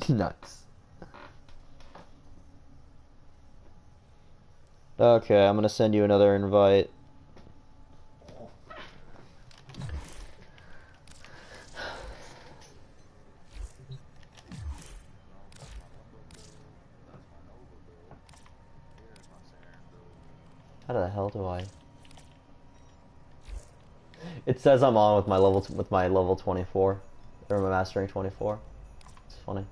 Nuts. Okay, I'm gonna send you another invite. How the hell do I? It says I'm on with my level 24, or my mastering 24. It's funny.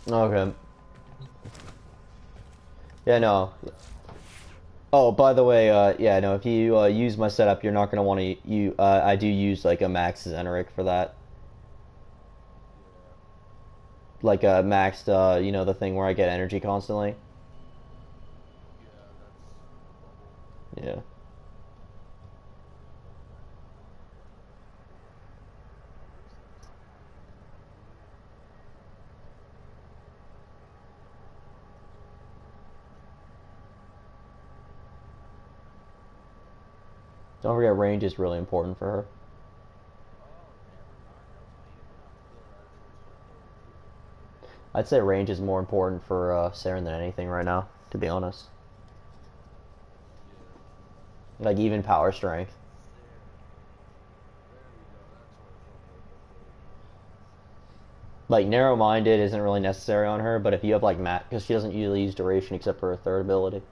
Okay. Yeah, no. Oh, by the way, yeah, no. If you use my setup, you're not gonna want to. I do use like a max Zeneric for that. Like a maxed, you know, the thing where I get energy constantly. Yeah. Don't forget, range is really important for her. I'd say range is more important for Saren than anything right now, to be honest. Like even power strength. Like narrow-minded isn't really necessary on her, but if you have like Matt, because she doesn't usually use duration except for her third ability.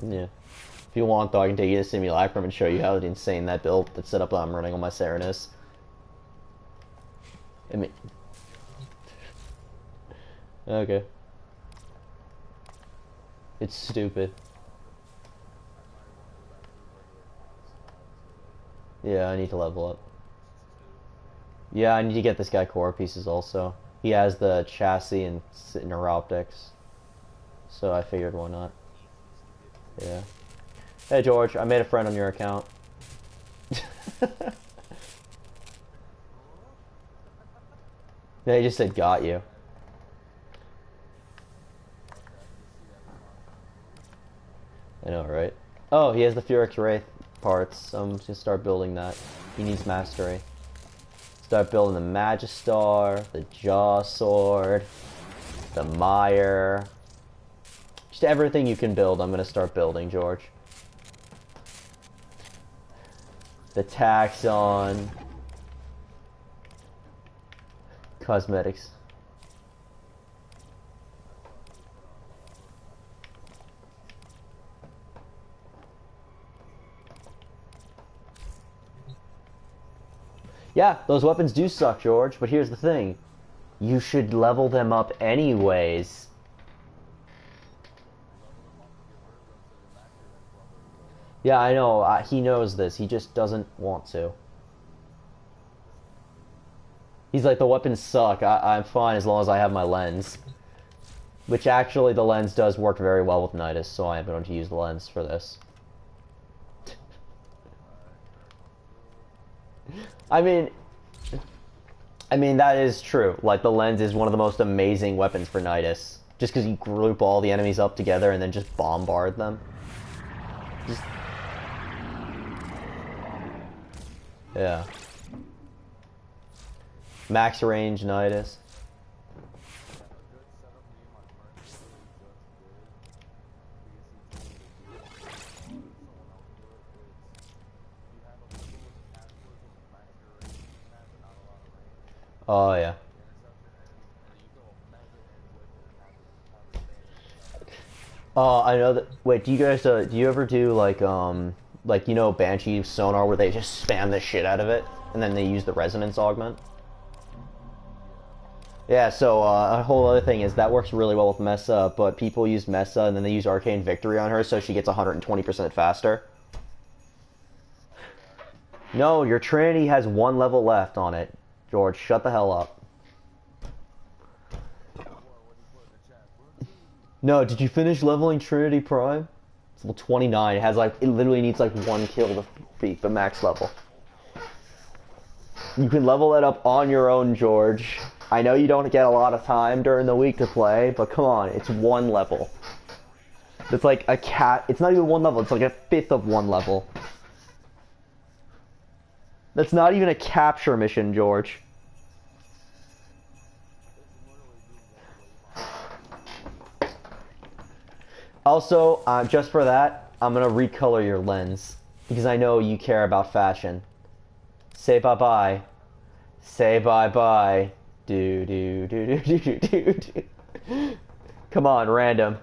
Yeah. If you want, though, I can take you to Simulacrum and show you how insane that build, that setup that I'm running on my Saren is. I mean, okay. It's stupid. Yeah, I need to level up. Yeah, I need to get this guy core pieces also. He has the chassis and neuroptics. So I figured why not. Yeah. Hey George, I made a friend on your account. Yeah, he just said got you. I know, right? Oh, he has the Furix Wraith parts. I'm just gonna start building that. He needs mastery. Start building the Magistar, the Jaw Sword, the Mire. Just everything you can build, I'm gonna start building, George. The Taxon. Cosmetics. Yeah, those weapons do suck, George, but here's the thing. You should level them up anyways. Yeah, I know. He knows this. He just doesn't want to. He's like, the weapons suck. I'm fine as long as I have my lens. Which actually, the lens does work very well with Nidus, so I am going to use the lens for this. I mean, that is true. Like, the lens is one of the most amazing weapons for Nidus. Just because you group all the enemies up together and then just bombard them. Just... Yeah. Max range Nidus. Oh, yeah. Oh, I know that. Wait, do you guys, do you ever do, like, you know, Banshee sonar where they just spam the shit out of it, and then they use the resonance augment? Yeah, so, a whole other thing is that works really well with Mesa, but people use Mesa, and then they use Arcane Victory on her, so she gets 120% faster. No, your Trinity has one level left on it. George, shut the hell up. No, did you finish leveling Trinity Prime? It's level 29. It has like, it literally needs like 1 kill to beat the max level. You can level that up on your own, George. I know you don't get a lot of time during the week to play, but come on, it's 1 level. It's like a cat. It's not even 1 level. It's like a 5th of 1 level. That's not even a capture mission, George. Also, just for that, I'm gonna recolor your lens because I know you care about fashion. Say bye-bye. Say bye-bye. Do do do do do do do. Come on, random.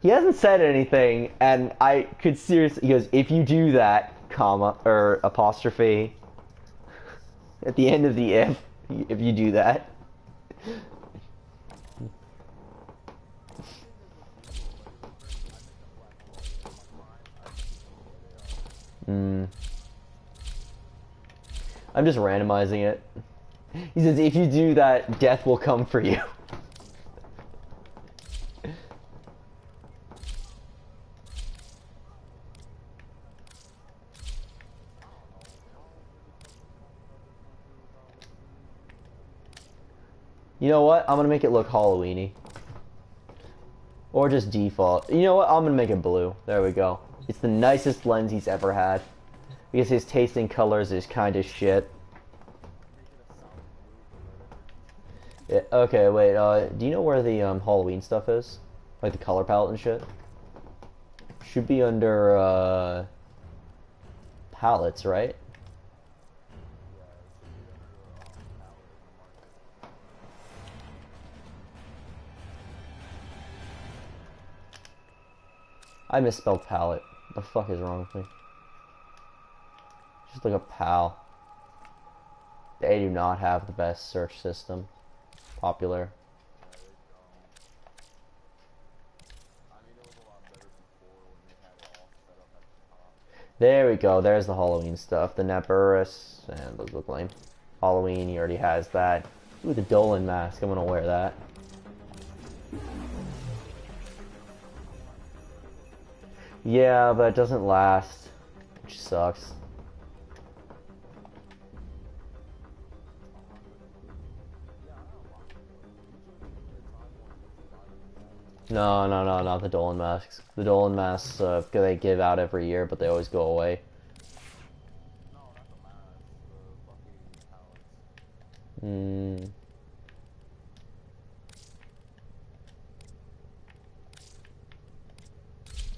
He hasn't said anything, and I could seriously. He goes, if you do that, comma or apostrophe at the end of the if you do that. I'm just randomizing it. He says, if you do that, death will come for you. You know what? I'm gonna make it look Halloween-y. Or just default. You know what? I'm gonna make it blue. There we go. It's the nicest lens he's ever had. Because his taste in colors is kind of shit. Yeah, okay, wait, do you know where the Halloween stuff is? Like the color palette and shit? Should be under, palettes, right? I misspelled palette. What the fuck is wrong with me? Just like a pal. They do not have the best search system. Popular. There we go. There's the Halloween stuff. The Naburus. And those look lame. Halloween, he already has that. Ooh, the Dolan mask. I'm gonna wear that. Yeah, but it doesn't last. Which sucks. No, not the Dolan masks. The Dolan masks, they give out every year, but they always go away.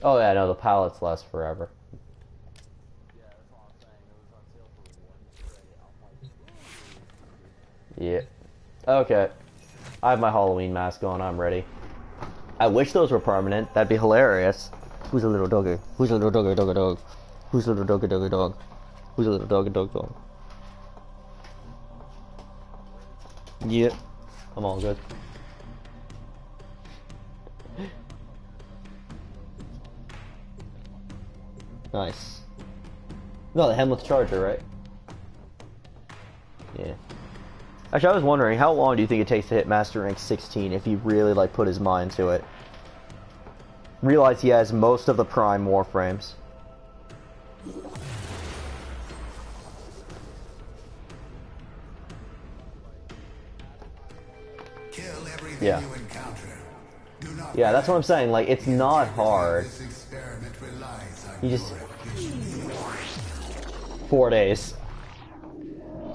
Oh yeah, no, the palettes last forever. Yeah. Okay. I have my Halloween mask on, I'm ready. I wish those were permanent. That'd be hilarious. Who's a little doggy? Who's a little doggy doggy dog? Who's a little doggy doggy dog? Who's a little doggy dog dog? Yeah. I'm all good. Nice. No, the Helmut Charger, right? Yeah. Actually, I was wondering, how long do you think it takes to hit Master Rank 16 if he really, like, put his mind to it? Realize he has most of the Prime Warframes. Kill everything Yeah. you encounter. Do not Yeah, that's what I'm saying. Like, it's not hard. This experiment relies on You just... your efficiency. 4 days.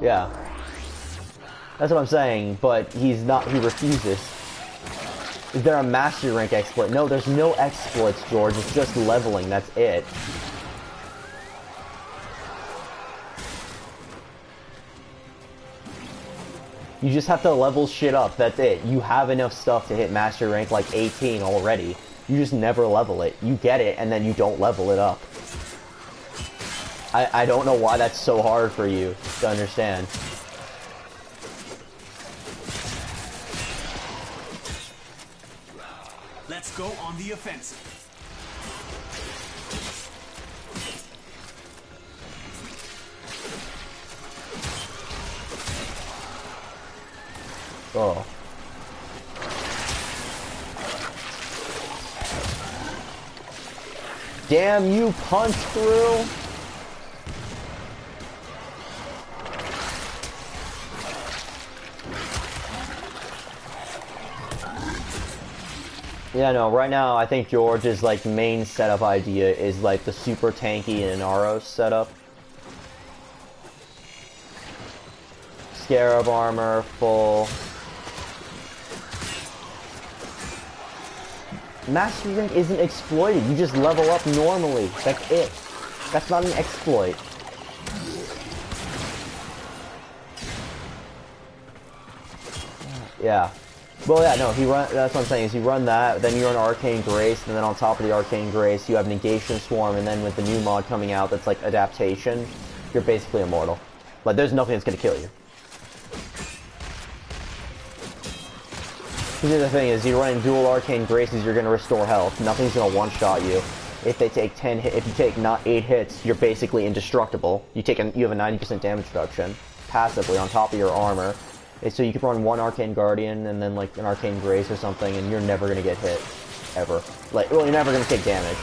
Yeah. That's what I'm saying, but he's not, he refuses. Is there a Master Rank exploit? No, there's no exploits, George. It's just leveling, that's it. You just have to level shit up, that's it. You have enough stuff to hit Master Rank like 18 already. You just never level it. You get it, and then you don't level it up. I don't know why that's so hard for you to understand. Let's go on the offensive. Oh. Damn you, punch through! Yeah, no, right now I think George's like main setup idea is like the super tanky Inaros setup. Scarab armor, full. Master Rank isn't exploited, you just level up normally. That's it. That's not an exploit. Yeah. Well, yeah, no, that's what I'm saying, is you run that, then you run Arcane Grace, and then on top of the Arcane Grace, you have Negation Swarm, and then with the new mod coming out that's like Adaptation, you're basically immortal. Like, there's nothing that's gonna kill you. The other thing is, you're running dual Arcane Graces, you're gonna restore health. Nothing's gonna one-shot you. If they take 10 hit, if you take not 8 hits, you're basically indestructible. You have a 90% damage reduction passively on top of your armor. So you could run one Arcane Guardian and then like an Arcane Grace or something, and you're never gonna get hit, ever. Like, well, you're never gonna take damage.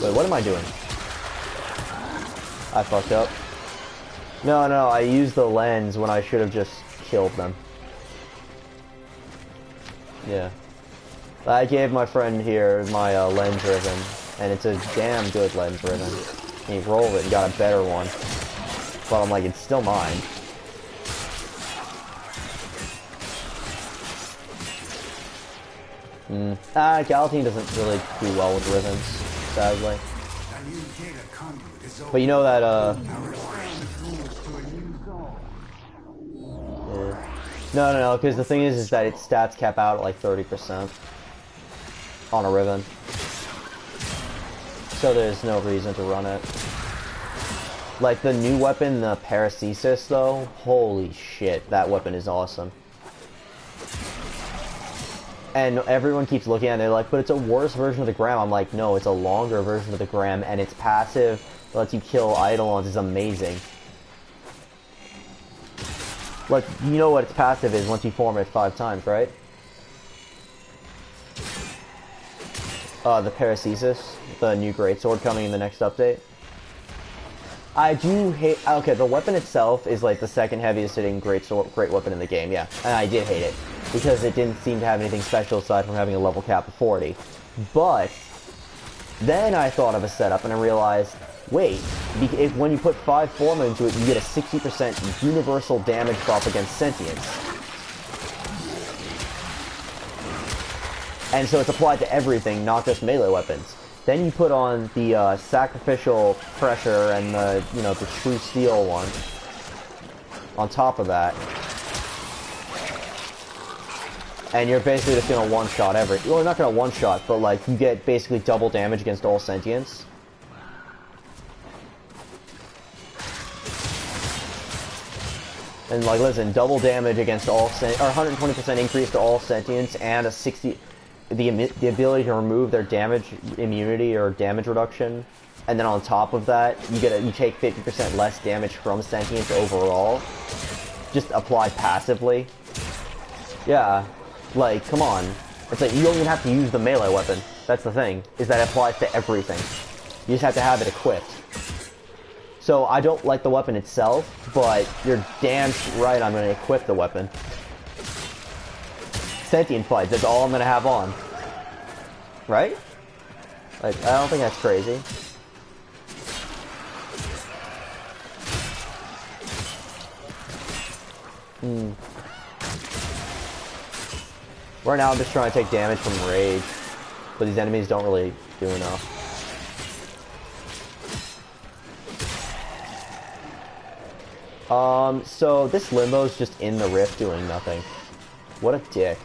Wait, what am I doing? I fucked up. No, I used the lens when I should have just killed them. Yeah. I gave my friend here my lens ribbon, and it's a damn good lens ribbon. And he rolled it and got a better one. But I'm like, it's still mine. Galatine doesn't really do well with ribbons, sadly. But you know that, yeah. No, because the thing is that its stats cap out at like 30% on a ribbon. So there's no reason to run it. Like the new weapon, the Paracesis, though, holy shit, that weapon is awesome. And everyone keeps looking at it, they're like, but it's a worse version of the Gram. I'm like, no, it's a longer version of the Gram, and its passive that lets you kill Eidolons is amazing. Like, you know what its passive is once you form it 5 times, right? The Paracesis, the new greatsword coming in the next update. I do hate... Okay, the weapon itself is like the second heaviest hitting great weapon in the game, yeah. And I did hate it, because it didn't seem to have anything special aside from having a level cap of 40. But then I thought of a setup and I realized, wait, if when you put 5 Forma into it, you get a 60% universal damage buff against sentience. And so it's applied to everything, not just melee weapons. Then you put on the sacrificial pressure and the, you know, the true steel one on top of that. And you're basically just gonna one-shot everything. Well, not gonna one-shot, but like, you get basically double damage against all sentience. And like, listen, double damage against all or 120% increase to all sentience, and a 60, the ability to remove their damage immunity or damage reduction, and then on top of that, you take 50% less damage from sentience overall, just applied passively. Yeah. Like, come on. It's like, you don't even have to use the melee weapon. That's the thing, is that it applies to everything. You just have to have it equipped. So, I don't like the weapon itself, but you're damn right I'm gonna equip the weapon. Sentient fights, that's all I'm gonna have on. Right? Like, I don't think that's crazy. Right now I'm just trying to take damage from rage, but these enemies don't really do enough. So this Limbo's just in the rift doing nothing. What a dick.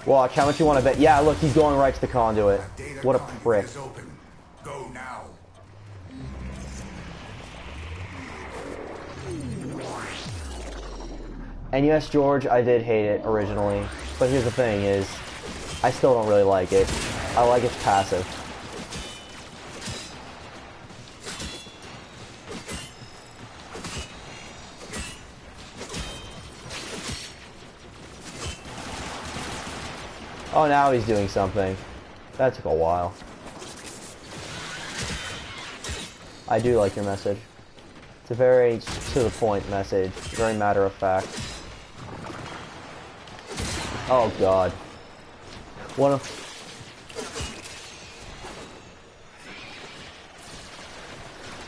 Watch, how much you want to bet? Yeah, look, he's going right to the conduit. What a prick. Go now. And yes, George, I did hate it originally, but here's the thing is, I still don't really like it. I like its passive. Oh, now he's doing something. That took a while. I do like your message. It's a very to-the-point message. Very matter-of-fact. Oh, God. One of...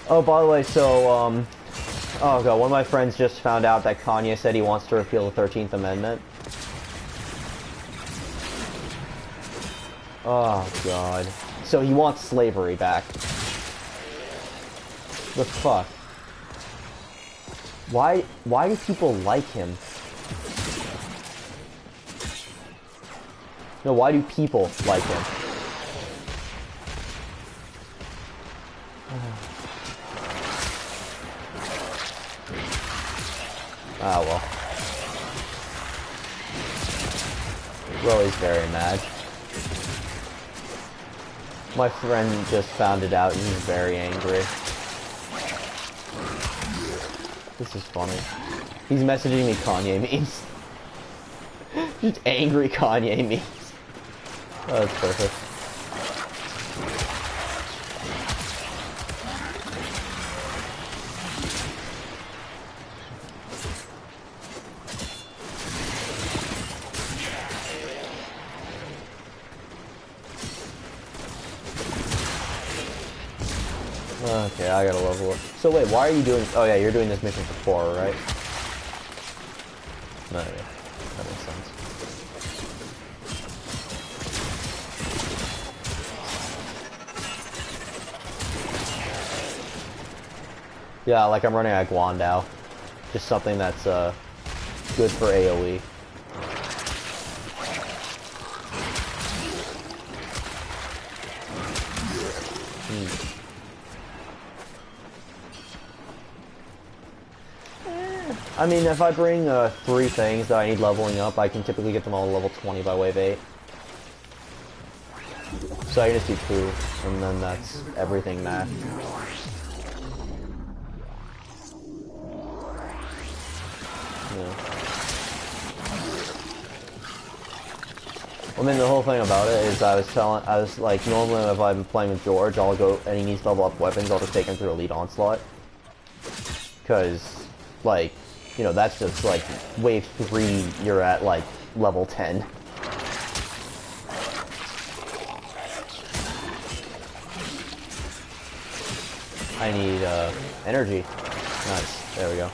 Oh, by the way, so, oh, God, one of my friends just found out that Kanye said he wants to repeal the 13th Amendment. Oh, God. So he wants slavery back. The fuck? Why do people like him? No, why do people like him? Ah, well. Roy's very mad. My friend just found it out and he's very angry. This is funny. He's messaging me Kanye memes. Just angry Kanye memes. Oh, that's perfect. Okay, I gotta level up. So wait, why are you doing... Oh yeah, you're doing this mission for 4, right? No, yeah. That makes sense. Yeah, like I'm running at Guandao. Just something that's, good for AoE. I mean, if I bring 3 things that I need leveling up, I can typically get them all to level 20 by wave 8. So I can just do 2, and then that's everything math. Yeah. I mean, the whole thing about it is I was like, normally if I'm playing with George, I'll go, and he needs to level up weapons, I'll just take him through Elite Onslaught. Because, like, you know, that's just like wave 3, you're at like level 10. I need energy. Nice. There we go.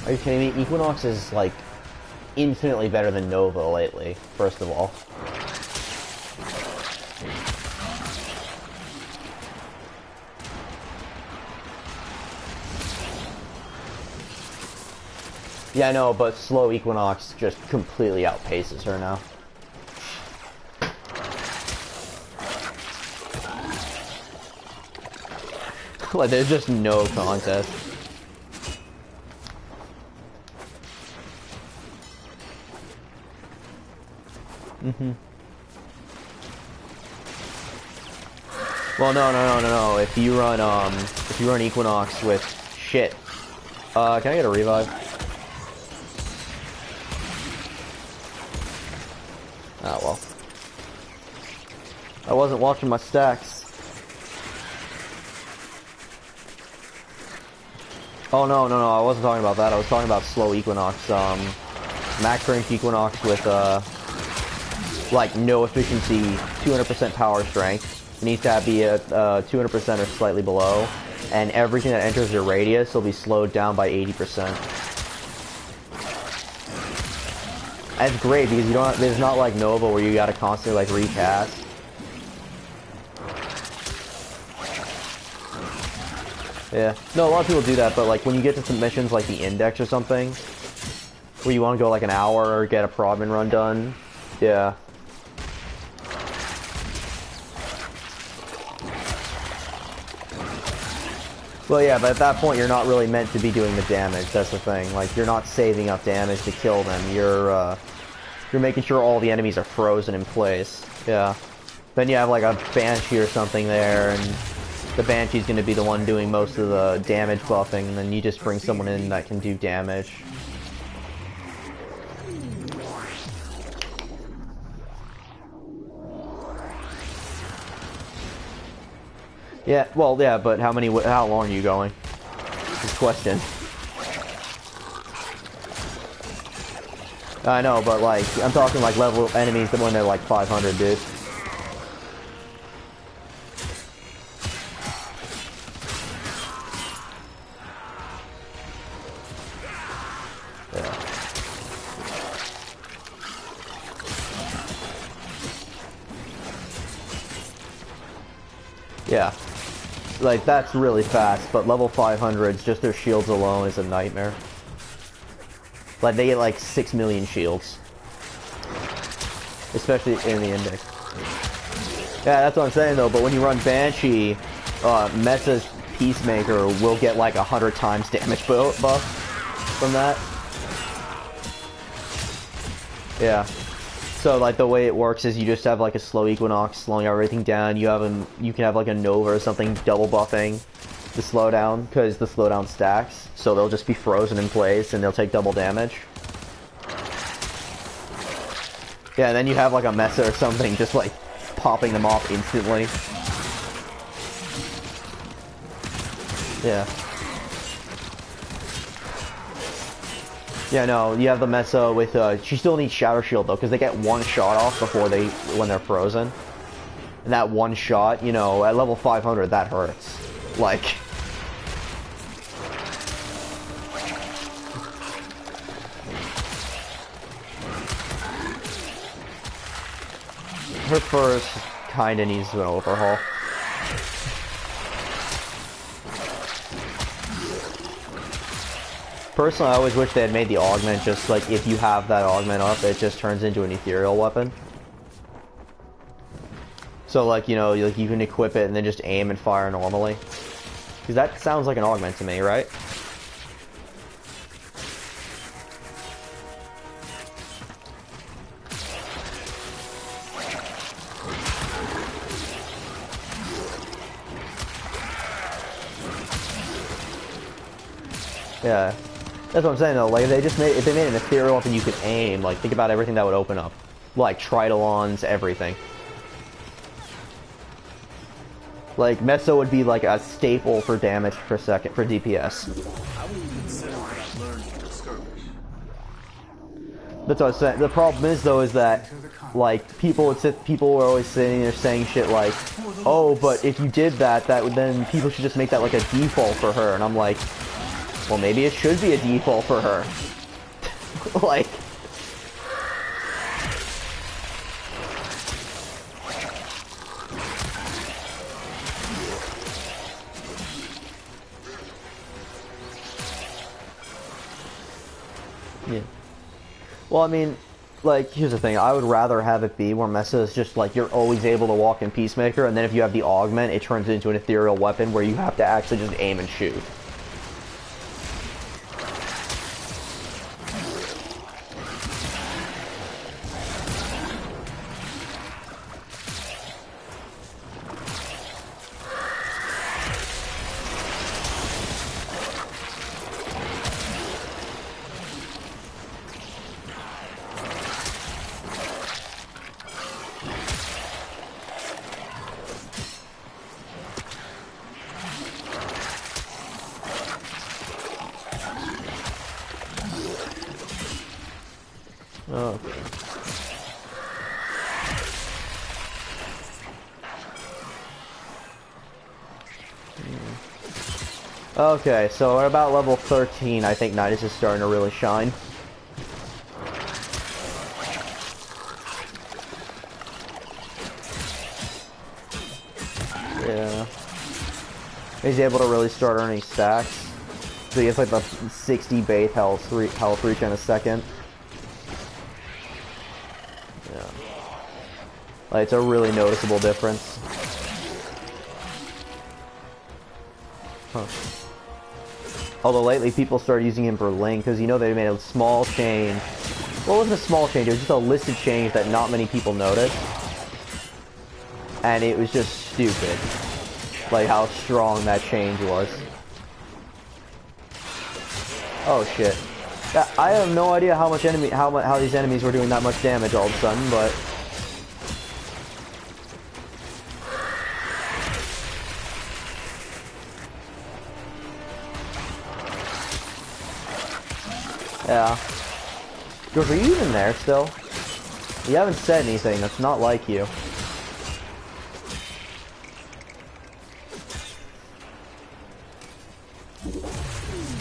Are you kidding me? Equinox is, like, infinitely better than Nova lately, first of all. Yeah, I know, but slow Equinox just completely outpaces her now. Like, there's just no contest. Well, no. If you run Equinox with shit. Can I get a revive? Ah, well. I wasn't watching my stacks. Oh, no, I wasn't talking about that. I was talking about slow Equinox. Max rank Equinox with, like, no efficiency, 200% power strength. It needs to be at 200% or slightly below. And everything that enters your radius will be slowed down by 80%. That's great because you don't. There's not like Nova where you gotta constantly like recast. Yeah. No, a lot of people do that, but like when you get to some missions like the Index or something, where you want to go like an hour or get a Prodman run done, yeah. Well, yeah, but at that point you're not really meant to be doing the damage. That's the thing. Like you're not saving up damage to kill them. You're You're making sure all the enemies are frozen in place. Yeah. Then you have like a Banshee or something there, and the Banshee's gonna be the one doing most of the damage buffing, and then you just bring someone in that can do damage. Yeah, well, yeah, but how long are you going? Good question. I know, but like, I'm talking like level enemies that when they're like 500, dude. Yeah. Like, that's really fast, but level 500s, just their shields alone is a nightmare. Like, they get like 6 million shields. Especially in the index. Yeah, that's what I'm saying though, but when you run Banshee, Meta's Peacemaker will get like 100 times damage buff from that. Yeah. So like the way it works is you just have like a slow Equinox slowing everything down. You can have like a Nova or something double buffing the slowdown because the slowdown stacks. So they'll just be frozen in place and they'll take double damage. Yeah, and then you have like a Mesa or something just like popping them off instantly. Yeah. Yeah, no, you have the Mesa with, she still needs Shadow Shield though, because they get one shot off before when they're frozen. And that one shot, you know, at level 500, that hurts. Like... her first kinda needs an overhaul. Personally, I always wish they had made the augment just like if you have that augment up, it just turns into an ethereal weapon. So like, you know, like you can equip it and then just aim and fire normally. Because that sounds like an augment to me, right? Yeah. That's what I'm saying though, like if they made an ethereal weapon you could aim, like think about everything that would open up. Like Tridolons, everything. Like Mesa would be like a staple for damage per second for DPS. I wouldn't consider what I've learned from the skirmish. That's what I was saying. The problem is though is that like people were always sitting there saying shit like, oh, but if you did that, then people should just make that like a default for her, and I'm like, well, maybe it should be a default for her. Like... Yeah. Well, I mean, like, here's the thing. I would rather have it be where Mesa is just, like, you're always able to walk in Peacemaker, and then if you have the augment, it turns into an ethereal weapon where you have to actually just aim and shoot. Oh. Okay, so at about level 13, I think Nidus is starting to really shine. Yeah. He's able to really start earning stacks. So he gets like the 60 base health reach in a second. Yeah. Like, it's a really noticeable difference. Huh. Although lately people started using him for Link, because you know they made a small change Well, it wasn't a small change, it was just a listed change that not many people noticed. And it was just stupid. Like how strong that change was. Oh shit. Yeah, I have no idea how these enemies were doing that much damage all of a sudden, but yeah. George, are you even there still? You haven't said anything, that's not like you.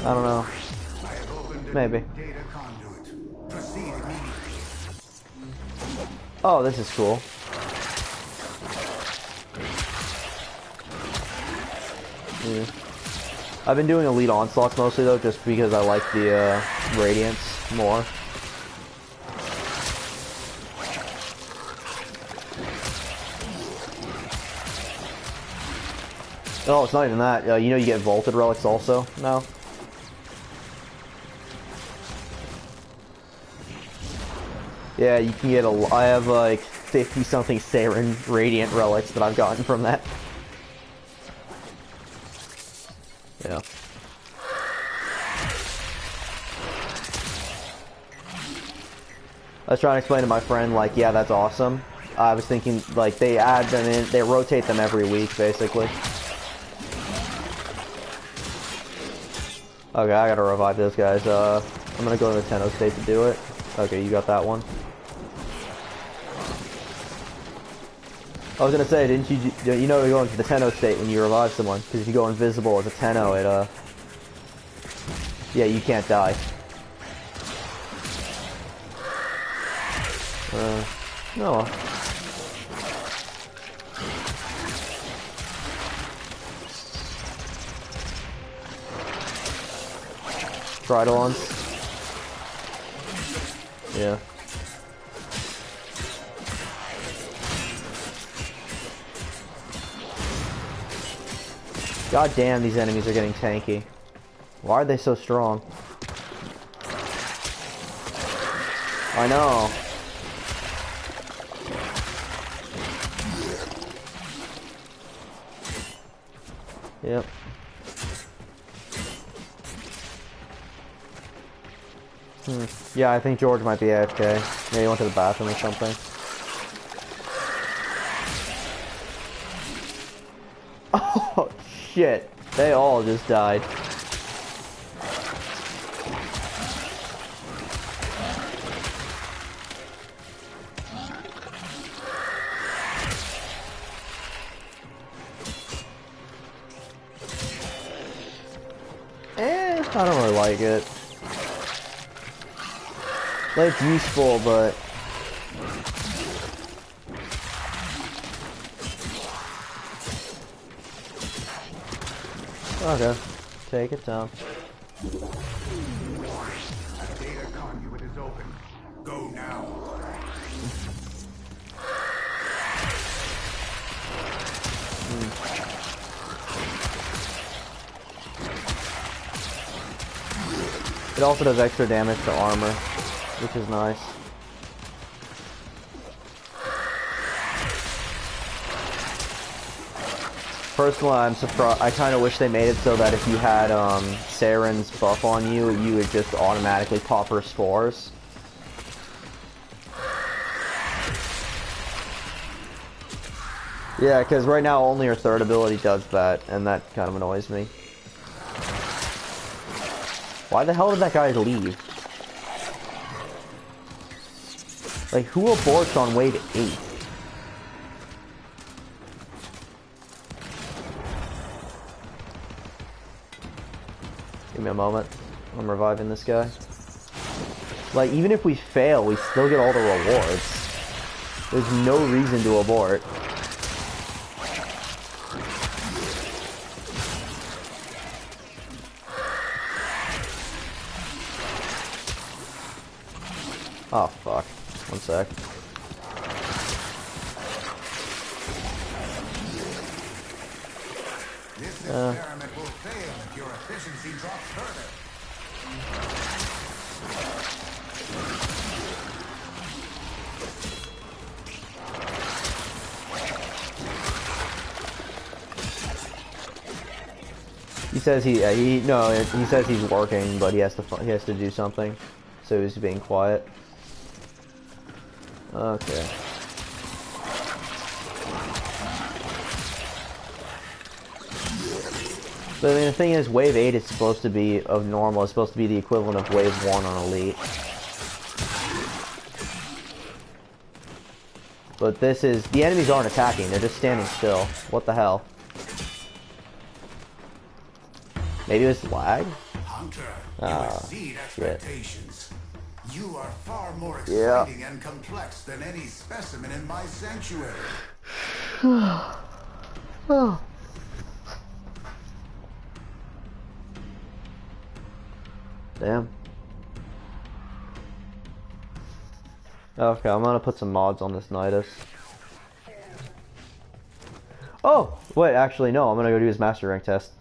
I don't know. Maybe. Oh, this is cool. Yeah. I've been doing elite onslaughts mostly though, just because I like the radiance more. Oh, it's not even that. You know you get vaulted relics also now. Yeah, you can get I have like 50 something Saren Radiant relics that I've gotten from that. Yeah. I was trying to explain to my friend, like, yeah, that's awesome. I was thinking, like, they add them in, they rotate them every week, basically. Okay, I gotta revive those guys. I'm gonna go to the Tenno state to do it. Okay, you got that one. I was gonna say, didn't you know you're going to the Tenno state when you revive someone? Because if you go invisible as a Tenno, it, yeah, you can't die. Oh well. Tridolons. Yeah. God damn, these enemies are getting tanky. Why are they so strong? I know. Yep. Yeah, I think George might be AFK. Yeah, he went to the bathroom or something. Oh, shit. They all just died. I don't really like it. Like, it's useful, but... Okay. Take it down. Data conduit is open. Go now. It also does extra damage to armor, which is nice. Personally, I'm surprised. I kind of wish they made it so that if you had Saren's buff on you, you would just automatically pop her spores. Yeah, because right now only her third ability does that, and that kind of annoys me. Why the hell did that guy leave? Like, who aborts on wave 8? Give me a moment. I'm reviving this guy. Like, even if we fail, we still get all the rewards. There's no reason to abort. Oh, fuck. One sec. This experiment will fail if your efficiency drops further. says he says he's working, but he has to do something, so he's being quiet. Okay. But I mean, the thing is, Wave 8 is supposed to be of normal. It's supposed to be the equivalent of Wave 1 on Elite. But this is... The enemies aren't attacking. They're just standing still. What the hell? Maybe it was lag? Hunter, you Ah, exceed shit. expectations. You are far more exciting and complex than any specimen in my sanctuary. Oh. Damn. Okay, I'm gonna put some mods on this Nidus. Oh! Wait, actually, no, I'm gonna go do his master rank test.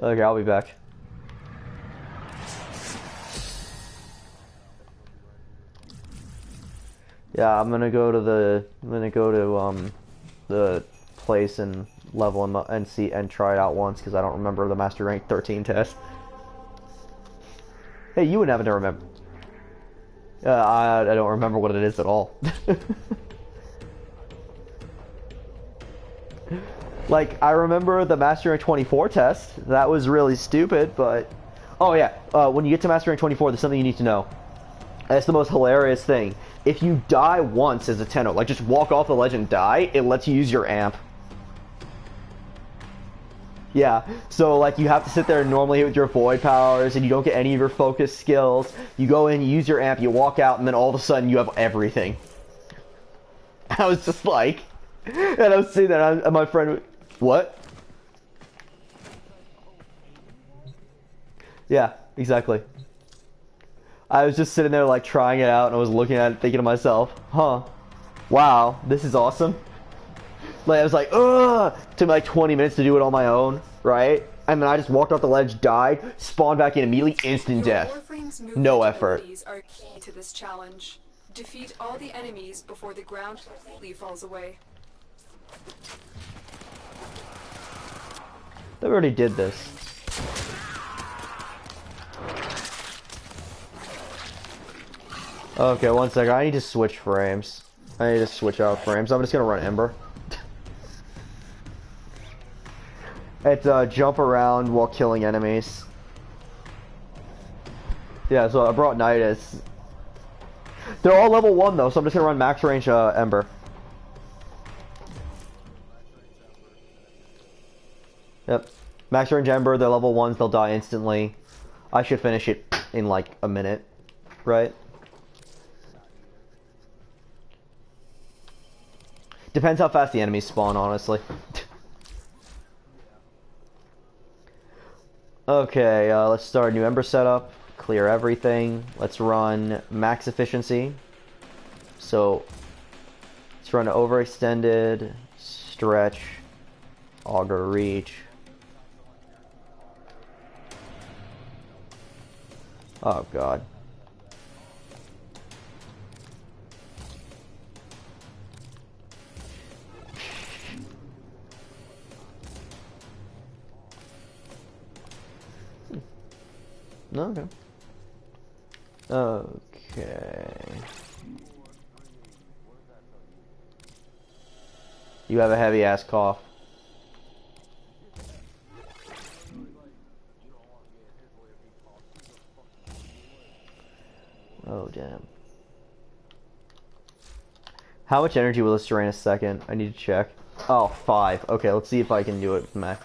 Okay, I'll be back. Yeah, I'm gonna go to the place and level him up and see and try it out once because I don't remember the master rank 13 test. Hey, you wouldn't happen to remember? I don't remember what it is at all. Like, I remember the master rank 24 test. That was really stupid, but oh yeah, when you get to master rank 24, there's something you need to know. That's the most hilarious thing. If you die once as a Tenno, like just walk off the ledge and die, it lets you use your amp. Yeah, so like you have to sit there and normally hit with your void powers and you don't get any of your focus skills. You go in, you use your amp, you walk out, and then all of a sudden you have everything. I was just like, and I was sitting there and my friend, what? Yeah, exactly. I was just sitting there like trying it out and I was looking at it thinking to myself, huh, wow, this is awesome. Like, I was like, ugh! It took me like 20 minutes to do it on my own, right? And then I just walked off the ledge, died, spawned back in immediately, instant death. No effort. Are key to this challenge. Defeat all the enemies before the ground completely falls away. They already did this. Okay, one second. I need to switch frames. I need to switch out frames. I'm just gonna run Ember. It's jump around while killing enemies. Yeah, so I brought Nidus. They're all level 1 though, so I'm just gonna run max range Ember. Yep. Max range Ember, they're level 1s, they'll die instantly. I should finish it in like a minute, right? Depends how fast the enemies spawn, honestly. Okay, let's start a new Ember setup. Clear everything. Let's run max efficiency. So, let's run overextended, stretch, auger reach. Oh god. Okay. Okay. You have a heavy ass cough. Oh damn. How much energy will this drain a second? I need to check. Oh, 5. Okay, let's see if I can do it with mech.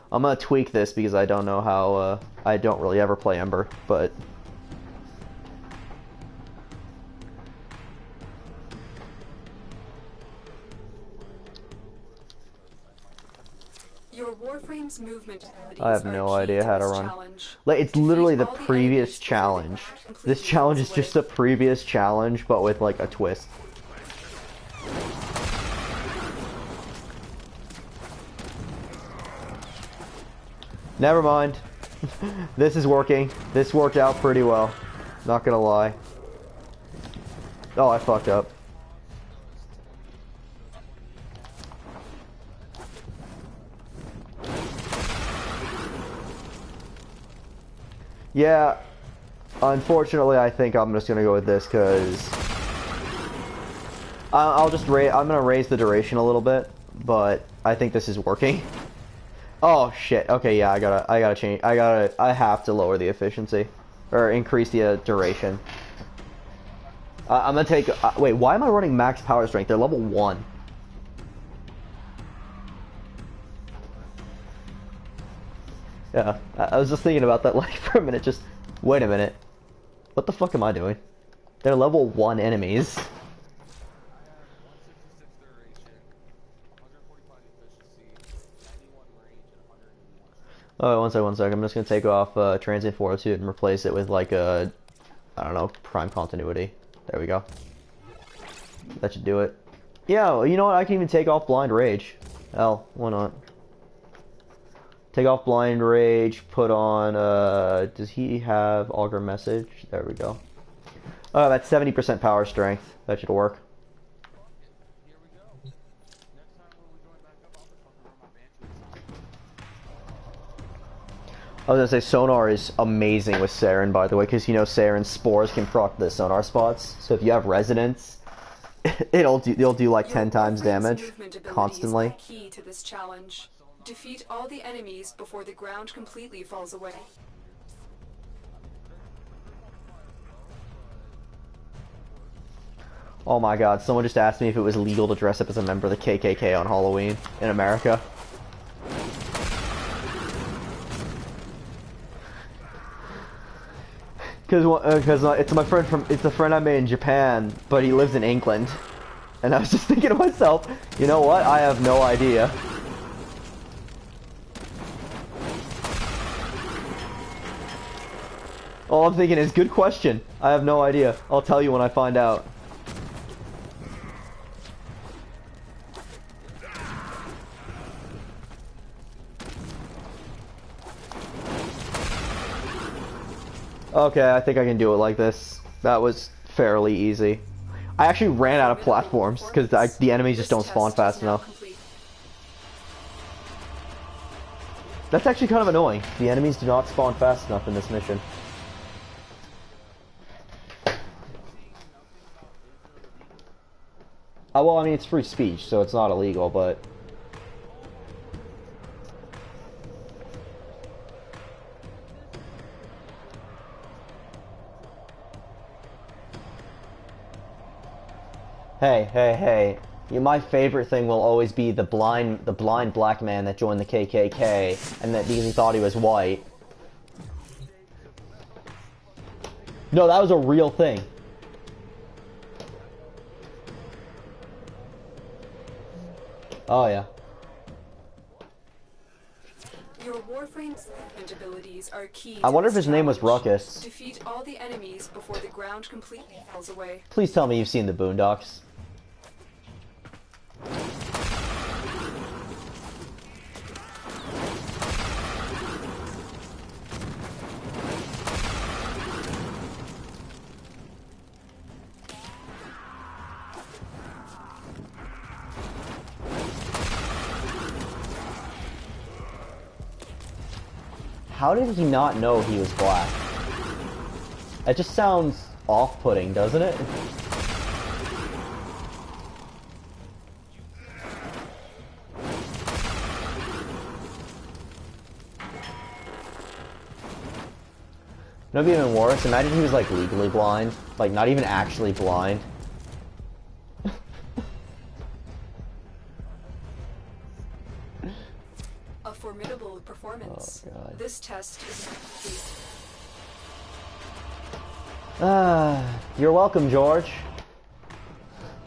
I'm gonna tweak this because I don't know how, I don't really ever play Ember, but... Your Warframe's movement abilities I have are no key idea how to this run. challenge. Like, it's literally the Defeat all the previous enemies before the challenge. ground completely This challenge is falls just away. the previous challenge, but with, like, a twist. Never mind. This is working. This worked out pretty well. Not gonna lie. Oh, I fucked up. Yeah, unfortunately, I think I'm just gonna go with this because I'm gonna raise the duration a little bit, but I think this is working. Oh shit. Okay, yeah, I gotta change. I have to lower the efficiency or increase the duration. I'm gonna take. Wait, why am I running max power strength? They're level 1. Yeah, I was just thinking about that like for a minute. Just wait a minute. What the fuck am I doing? They're level 1 enemies. Oh, one sec. I'm just gonna take off Transient 402 and replace it with like a, I don't know, Prime Continuity. There we go. That should do it. Yeah, you know what? I can even take off Blind Rage. Hell, why not? Take off Blind Rage, put on, does he have Augur Message? There we go. Oh, that's 70% power strength. That should work. I was gonna say Sonar is amazing with Saren, by the way, because you know Saren's spores can proc the sonar spots. So if you have Resonance, it'll do like 10 times damage constantly. Key to this challenge. Defeat all the enemies before the ground completely falls away. Oh my god, someone just asked me if it was legal to dress up as a member of the KKK on Halloween in America. Because it's a friend I made in Japan, but he lives in England. And I was just thinking to myself, you know what? I have no idea. All I'm thinking is, good question. I have no idea. I'll tell you when I find out. Okay, I think I can do it like this. That was fairly easy. I actually ran out of platforms because the enemies just don't spawn fast enough. That's actually kind of annoying. The enemies do not spawn fast enough in this mission. Well, I mean, it's free speech, so it's not illegal, but... Hey. My favorite thing will always be the blind black man that joined the KKK, and that because he thought he was white. No, that was a real thing. Oh yeah. Your Warframe's abilities are key. I wonder if his name was Ruckus. Defeat all the enemies before the ground completely falls away. Please tell me you've seen the Boondocks. How did he not know he was black? It just sounds off-putting, doesn't it? That'd be even worse. Imagine he was like legally blind, like not even actually blind. A formidable performance. Oh, God. This test is complete. You're welcome, George.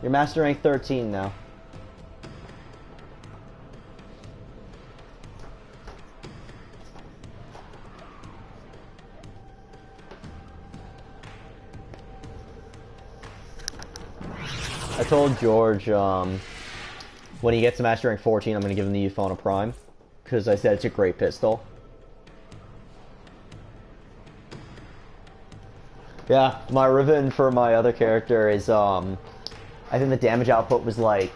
You're master rank 13 now. I told George, when he gets to master rank 14, I'm going to give him the Euphona Prime. Because I said it's a great pistol. Yeah, my Riven for my other character is, I think the damage output was like,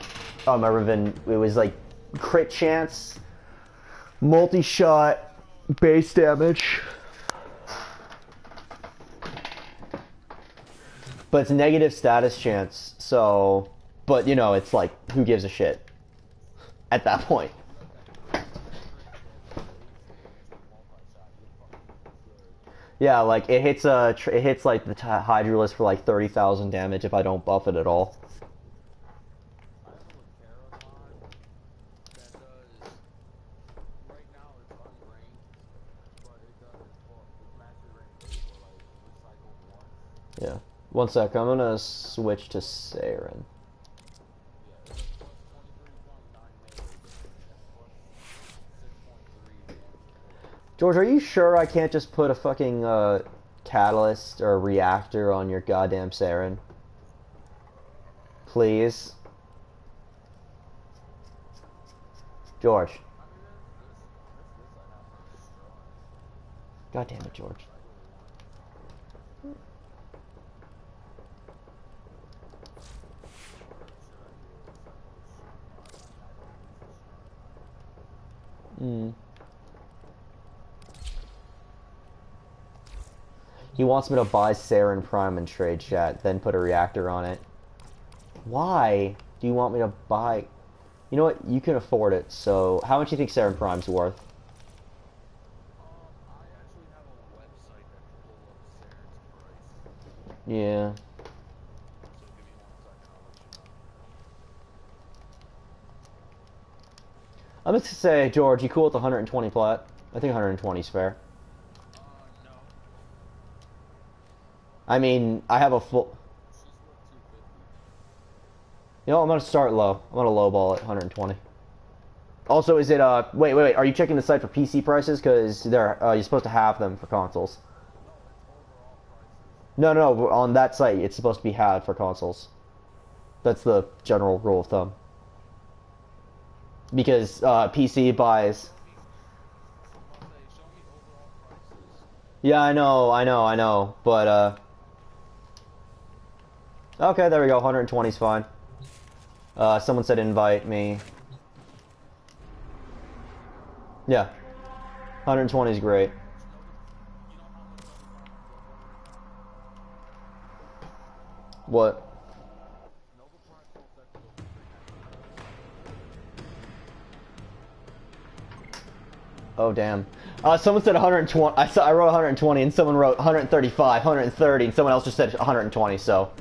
oh, my Riven, it was like crit chance, multi-shot, base damage. But it's negative status chance, so... But, you know, it's like, who gives a shit? At that point. Yeah, like, it hits, like, the Hydralisk for, like, 30,000 damage if I don't buff it at all. Yeah. One sec, I'm gonna switch to Saren. George, are you sure I can't just put a fucking, catalyst or reactor on your goddamn Saren? Please? George. God damn it, George. He wants me to buy Saren Prime and trade chat, then put a reactor on it. Why do you want me to buy... You know what? You can afford it, so... How much do you think Saren Prime's worth? Yeah. I'm just gonna say, George, you cool with 120 plat? I think 120 is fair. No. I mean, I have a full... You know, I'm gonna start low. I'm gonna lowball at 120. Also, is it, wait, are you checking the site for PC prices? Because they're, you're supposed to have them for consoles. No, on that site, it's supposed to be had for consoles. That's the general rule of thumb. Because, PC buys... Yeah, I know, but, okay, there we go, 120 is fine. Someone said invite me. Yeah. 120 is great. What? Oh, damn. Someone said 120. I wrote 120, and someone wrote 135, 130, and someone else just said 120, so...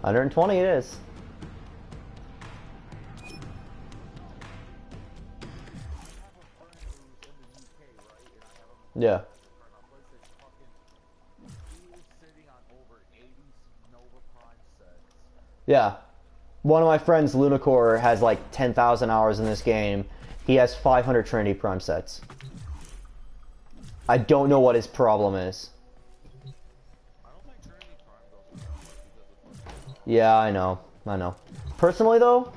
120 it is. Yeah. Yeah. One of my friends, Lunacore, has like 10,000 hours in this game. He has 500 Trinity Prime sets. I don't know what his problem is. Yeah, I know. Personally, though,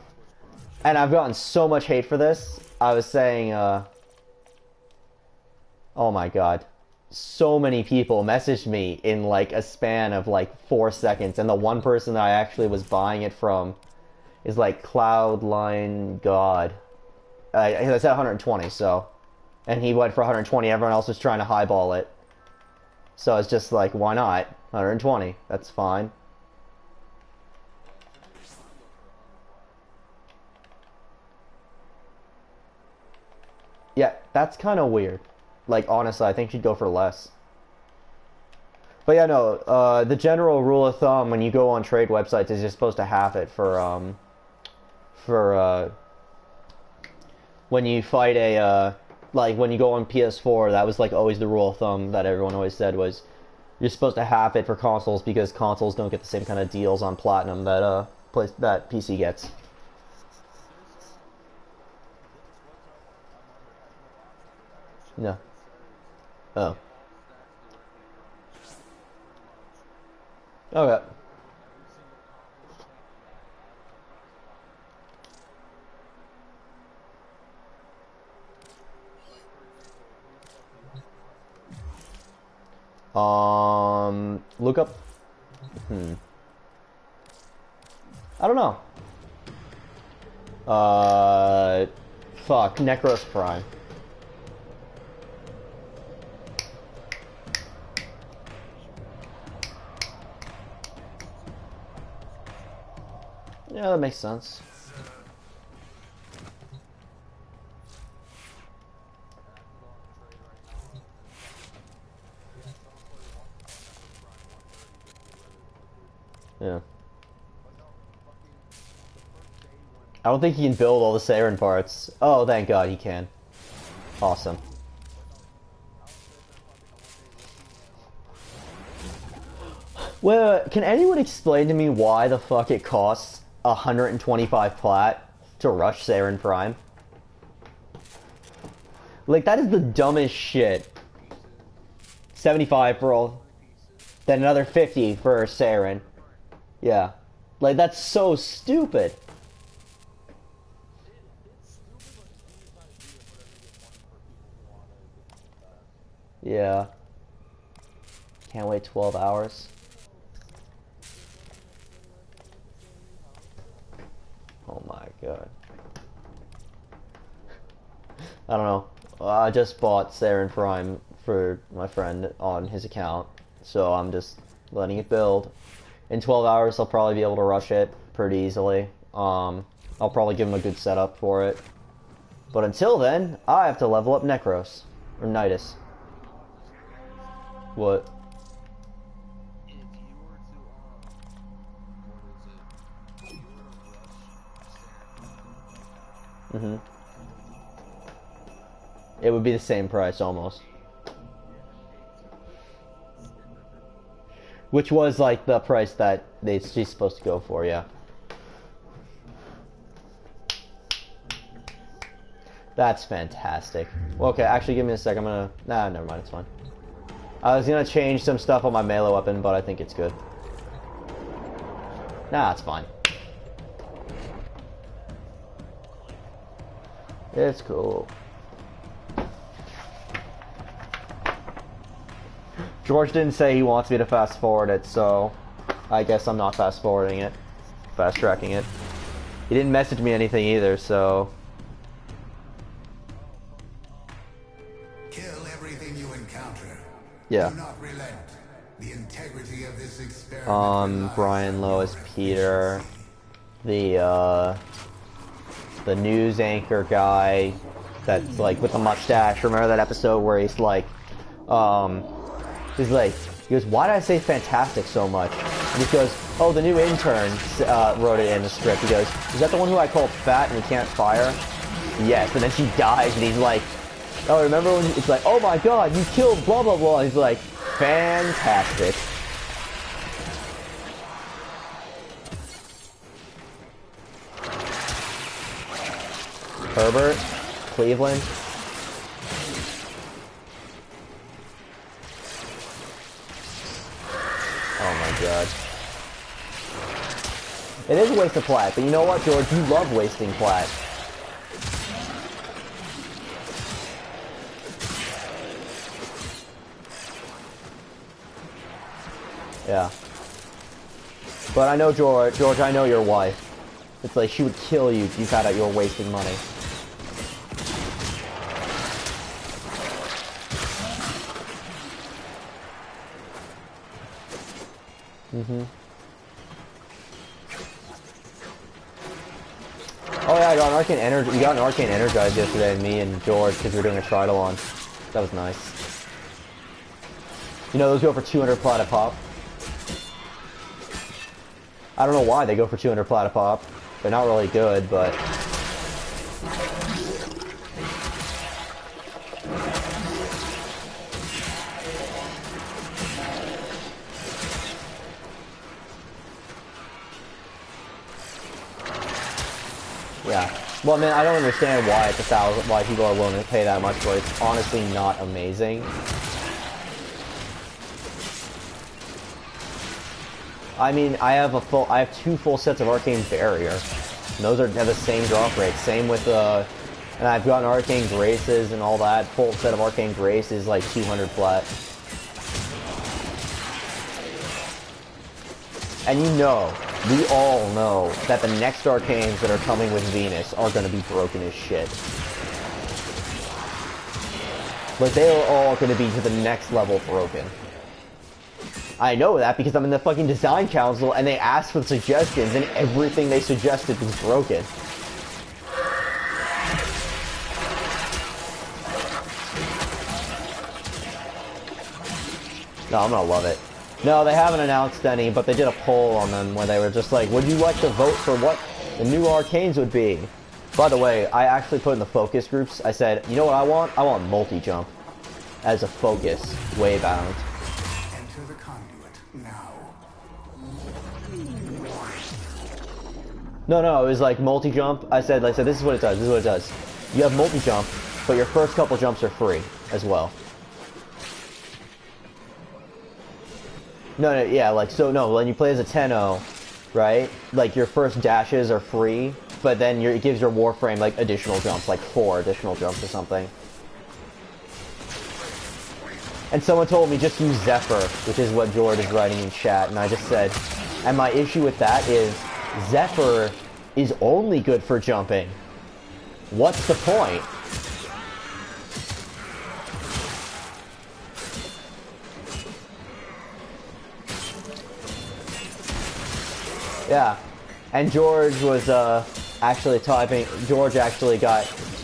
and I've gotten so much hate for this, I was saying, oh my god. So many people messaged me in like a span of like 4 seconds, and the one person that I actually was buying it from is like Cloudline God. I said 120, so... And he went for 120, everyone else was trying to highball it. So it's just like, why not? 120, that's fine. Yeah, that's kind of weird. Like, honestly, I think she'd go for less. But yeah, no, the general rule of thumb when you go on trade websites is you're supposed to half it for when you fight a, like, when you go on PS4, that was, like, always the rule of thumb that everyone always said was you're supposed to half it for consoles because consoles don't get the same kind of deals on Platinum that, that PC gets. No. Oh. Okay. Look up. I don't know. Fuck, Necros Prime. Yeah, that makes sense. Yeah. I don't think he can build all the Saren parts. Oh, thank God he can. Awesome. Well, can anyone explain to me why the fuck it costs 125 plat to rush Saren Prime? Like, that is the dumbest shit. 75 for all. Then another 50 for Saren. Yeah. Like, that's so stupid. Yeah. Can't wait 12 hours. Oh my god. I don't know. I just bought Saren Prime for my friend on his account, so I'm just letting it build. In 12 hours, I'll probably be able to rush it pretty easily. I'll probably give him a good setup for it. But until then, I have to level up Necros. Or Nidus. What? Mm-hmm. It would be the same price, almost. Which was, like, the price that she's supposed to go for, yeah. That's fantastic. Well, okay, actually, give me a sec. I'm gonna... Nah, never mind, it's fine. I was gonna change some stuff on my melee weapon, but I think it's good. Nah, it's fine. It's cool. George didn't say he wants me to fast forward it, so I guess I'm not fast forwarding it. Fast tracking it. He didn't message me anything either, so... Kill everything you encounter. Yeah. Do not relent. The integrity of this experiment. Brian, Lois, Peter, the news anchor guy that's like with the mustache. Remember that episode where he's like, he goes, why did I say fantastic so much? And he goes, oh, the new intern wrote it in the script. He goes, is that the one who I called fat and we can't fire? Yes, and then she dies and he's like, oh, remember when it's like, oh my god, you killed blah blah blah. And he's like, fantastic. Herbert, Cleveland. Oh my god. It is a waste of plat, but you know what, George? You love wasting plat. Yeah. But I know, George, I know your wife. It's like she would kill you if you found out you were wasting money. Mm-hmm. Oh yeah, I got an arcane energy. We got an arcane energized yesterday, me and George, because we were doing a tridalon. That was nice. You know, those go for 200 plat a pop. I don't know why they go for 200 plat a pop. They're not really good, but... Yeah. Well, man, I don't understand why it's why people are willing to pay that much for it. It's honestly not amazing. I mean, I have two full sets of Arcane Barrier. And those have the same drop rate. Same with, and I've gotten Arcane Graces and all that. Full set of Arcane Grace is like 200 plat. And you know, we all know that the next Arcanes that are coming with Venus are going to be broken as shit. Like, they are all going to be to the next level broken. I know that because I'm in the fucking design council and they asked for suggestions and everything they suggested was broken. No, I'm gonna love it. No, they haven't announced any, but they did a poll on them where they were just like, would you like to vote for what the new arcanes would be? By the way, I actually put in the focus groups, I said, you know what I want? I want multi-jump as a focus, waybound. Enter the conduit now. No, it was like multi-jump. I said, this is what it does, this is what it does. You have multi-jump, but your first couple jumps are free as well. No, yeah, like, so no, when you play as a 10-0, right, like, your first dashes are free, but then it gives your Warframe, like, additional jumps, like 4 additional jumps or something. And someone told me just use Zephyr, which is what George is writing in chat, and I just said, and my issue with that is, Zephyr is only good for jumping. What's the point? Yeah, and George was actually typing. George actually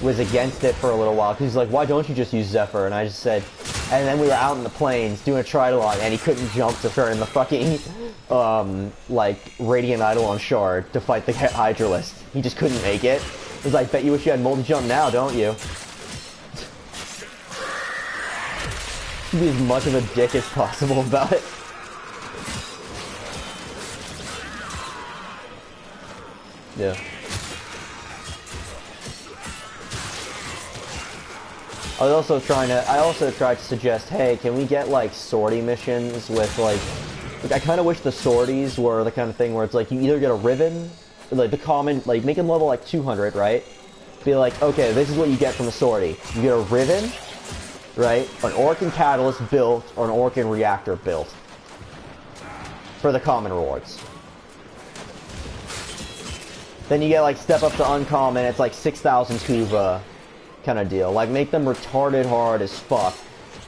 was against it for a little while because he's like, "Why don't you just use Zephyr?" And I just said, and then we were out in the plains doing a triathlon, and he couldn't jump to turn the fucking like Radiant Eidolon Shard to fight the Hydralist. He just couldn't make it. He was like, "Bet you wish you had multi-jump now, don't you?" Be as much of a dick as possible about it. Yeah. I also tried to suggest, hey, can we get like sortie missions with like I kind of wish the sorties were the kind of thing where it's like you either get a ribbon, like the common, like make them level like 200, right? Be like, okay, this is what you get from a sortie. You get a ribbon, right? An Orcan Catalyst built or an Orcan Reactor built for the common rewards. Then you get like step up to uncommon, it's like 6,000 Kuva kind of deal. Like make them retarded hard as fuck,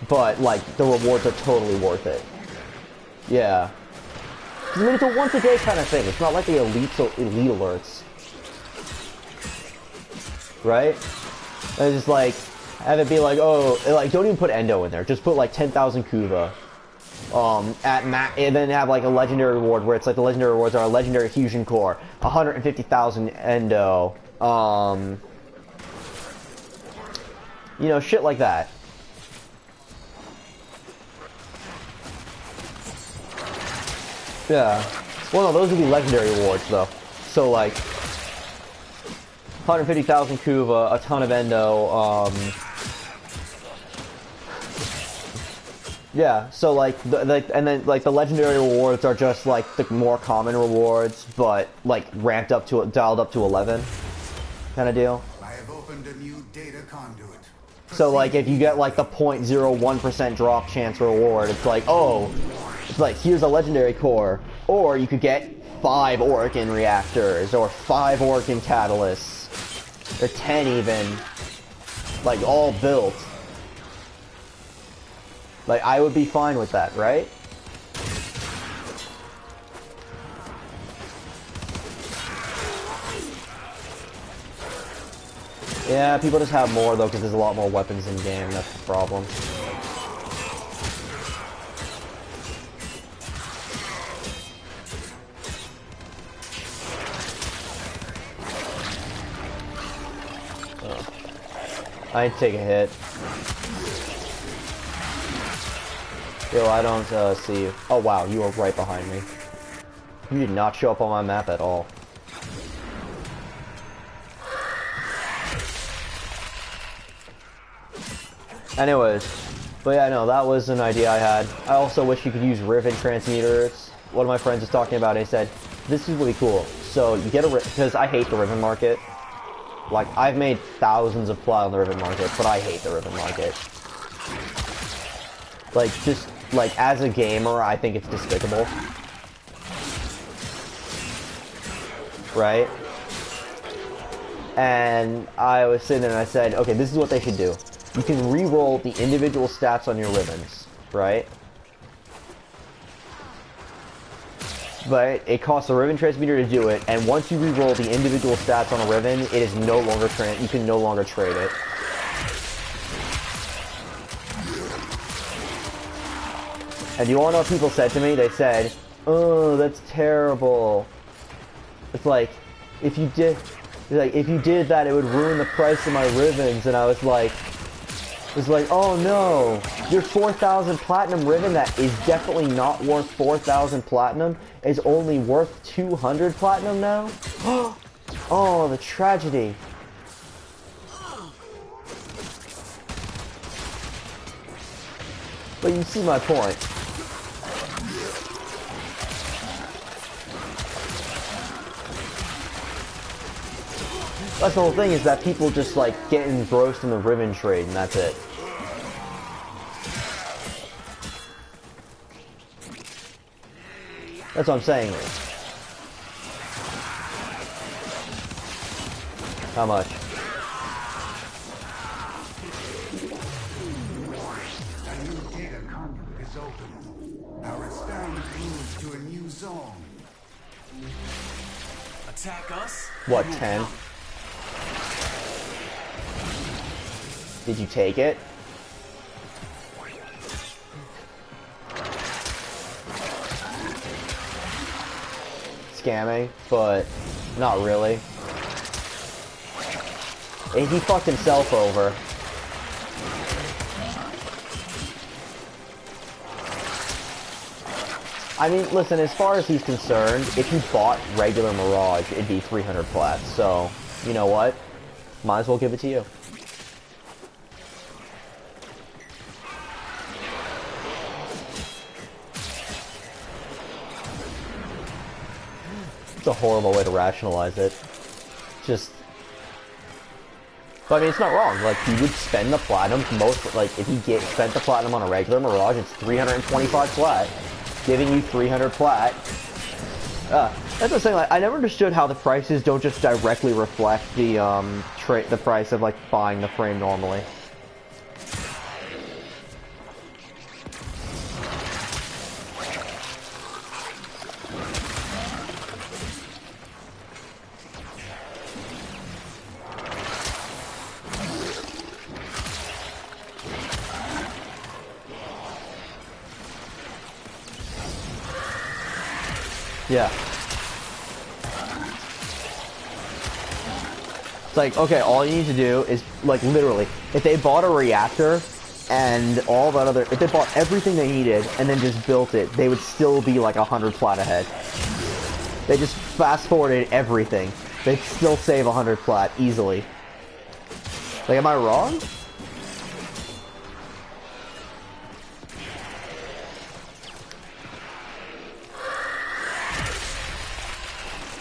but like the rewards are totally worth it. Yeah. I mean, it's a once a day kind of thing. It's not like the elite alerts. Right? And it's just like, have it be like, oh, like don't even put Endo in there. Just put like 10,000 Kuva. And then have like a legendary reward where it's like the legendary rewards are a legendary fusion core, 150,000 endo, you know, shit like that. Yeah. Well, no, those would be legendary rewards though. So like 150,000 Kuva, a ton of endo, yeah, so like, and then like the legendary rewards are just like the more common rewards, but like ramped up to, dialed up to 11, kind of deal. I have opened a new data conduit. So like if you get like the 0.01% drop chance reward, it's like, oh, it's like here's a legendary core, or you could get 5 Orcan reactors, or 5 Orcan catalysts, or 10 even, like all built. Like, I would be fine with that, right? Yeah, people just have more, though, because there's a lot more weapons in game. That's the problem. Oh. I'd take a hit. Yo, I don't see you. Oh wow, you are right behind me. You did not show up on my map at all. Anyways, but yeah, no, that was an idea I had. I also wish you could use Riven transmitters. One of my friends was talking about it, he said, this is really cool. So you get a because I hate the Riven market. Like, I've made thousands of ply on the Riven market, but I hate the Riven market. Like, just, like, as a gamer, I think it's despicable. Right? And I was sitting there and I said, okay, this is what they should do. You can re-roll the individual stats on your ribbons, right? but it costs a Riven transmitter to do it, and once you re-roll the individual stats on a Riven, it is no longer you can no longer trade it. And you all know what people said to me? They said, "Oh, that's terrible." It's like, if you did that, it would ruin the price of my Rivens. And I was like, oh no, your 4,000 platinum Riven that is definitely not worth 4,000 platinum is only worth 200 platinum now? Oh, the tragedy. But you see my point. That's the whole thing, is that people just like get engrossed in the Riven trade and that's it. That's what I'm saying. How much? A new data conduit is open. Our experiment moves to a new zone. Attack us? What, 10? Did you take it? Scamming, but not really. And he fucked himself over. I mean, listen, as far as he's concerned, if he bought regular Mirage, it'd be 300 plats. So, you know what? Might as well give it to you. It's a horrible way to rationalize it. Just... But I mean, it's not wrong. Like, he would spend the platinum most... Like, if he spent the platinum on a regular Mirage, it's 325 plat. Giving you 300 plat. That's the thing, like, I never understood how the prices don't just directly reflect the, the price of, like, buying the frame normally. Yeah. It's like, okay, all you need to do is, like, literally, if they bought a reactor and all that other, if they bought everything they needed and then just built it, they would still be like 100 plat ahead. They just fast forwarded everything. They'd still save 100 plat easily. Like, am I wrong?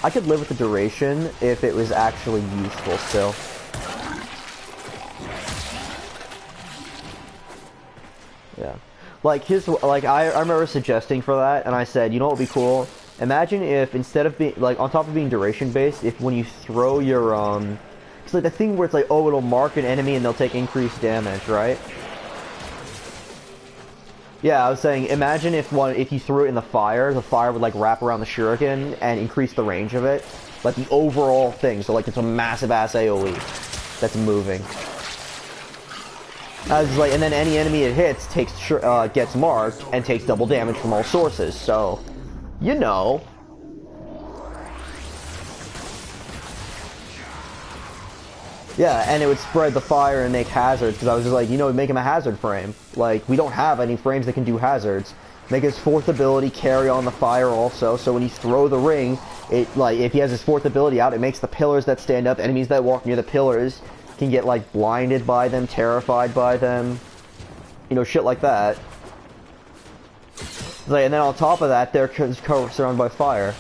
I could live with the duration if it was actually useful still. Yeah. Like, I remember suggesting for that, and I said, you know what would be cool? Imagine if, instead of being, like, on top of being duration-based, if when you throw your, it's like the thing where it's like, oh, it'll mark an enemy and they'll take increased damage, right? Yeah, I was saying, imagine if you threw it in the fire would like wrap around the shuriken and increase the range of it. Like the overall thing, so like it's a massive ass AoE that's moving. I was like, and then any enemy it hits gets marked and takes double damage from all sources, so, you know. Yeah, and it would spread the fire and make hazards, because I was just like, you know, make him a hazard frame. Like, we don't have any frames that can do hazards. Make his fourth ability carry on the fire also, so when you throw the ring, it, like, if he has his fourth ability out, it makes the pillars that stand up, enemies that walk near the pillars can get, like, blinded by them, terrified by them, you know, shit like that. Like, and then on top of that, they're surrounded by fire.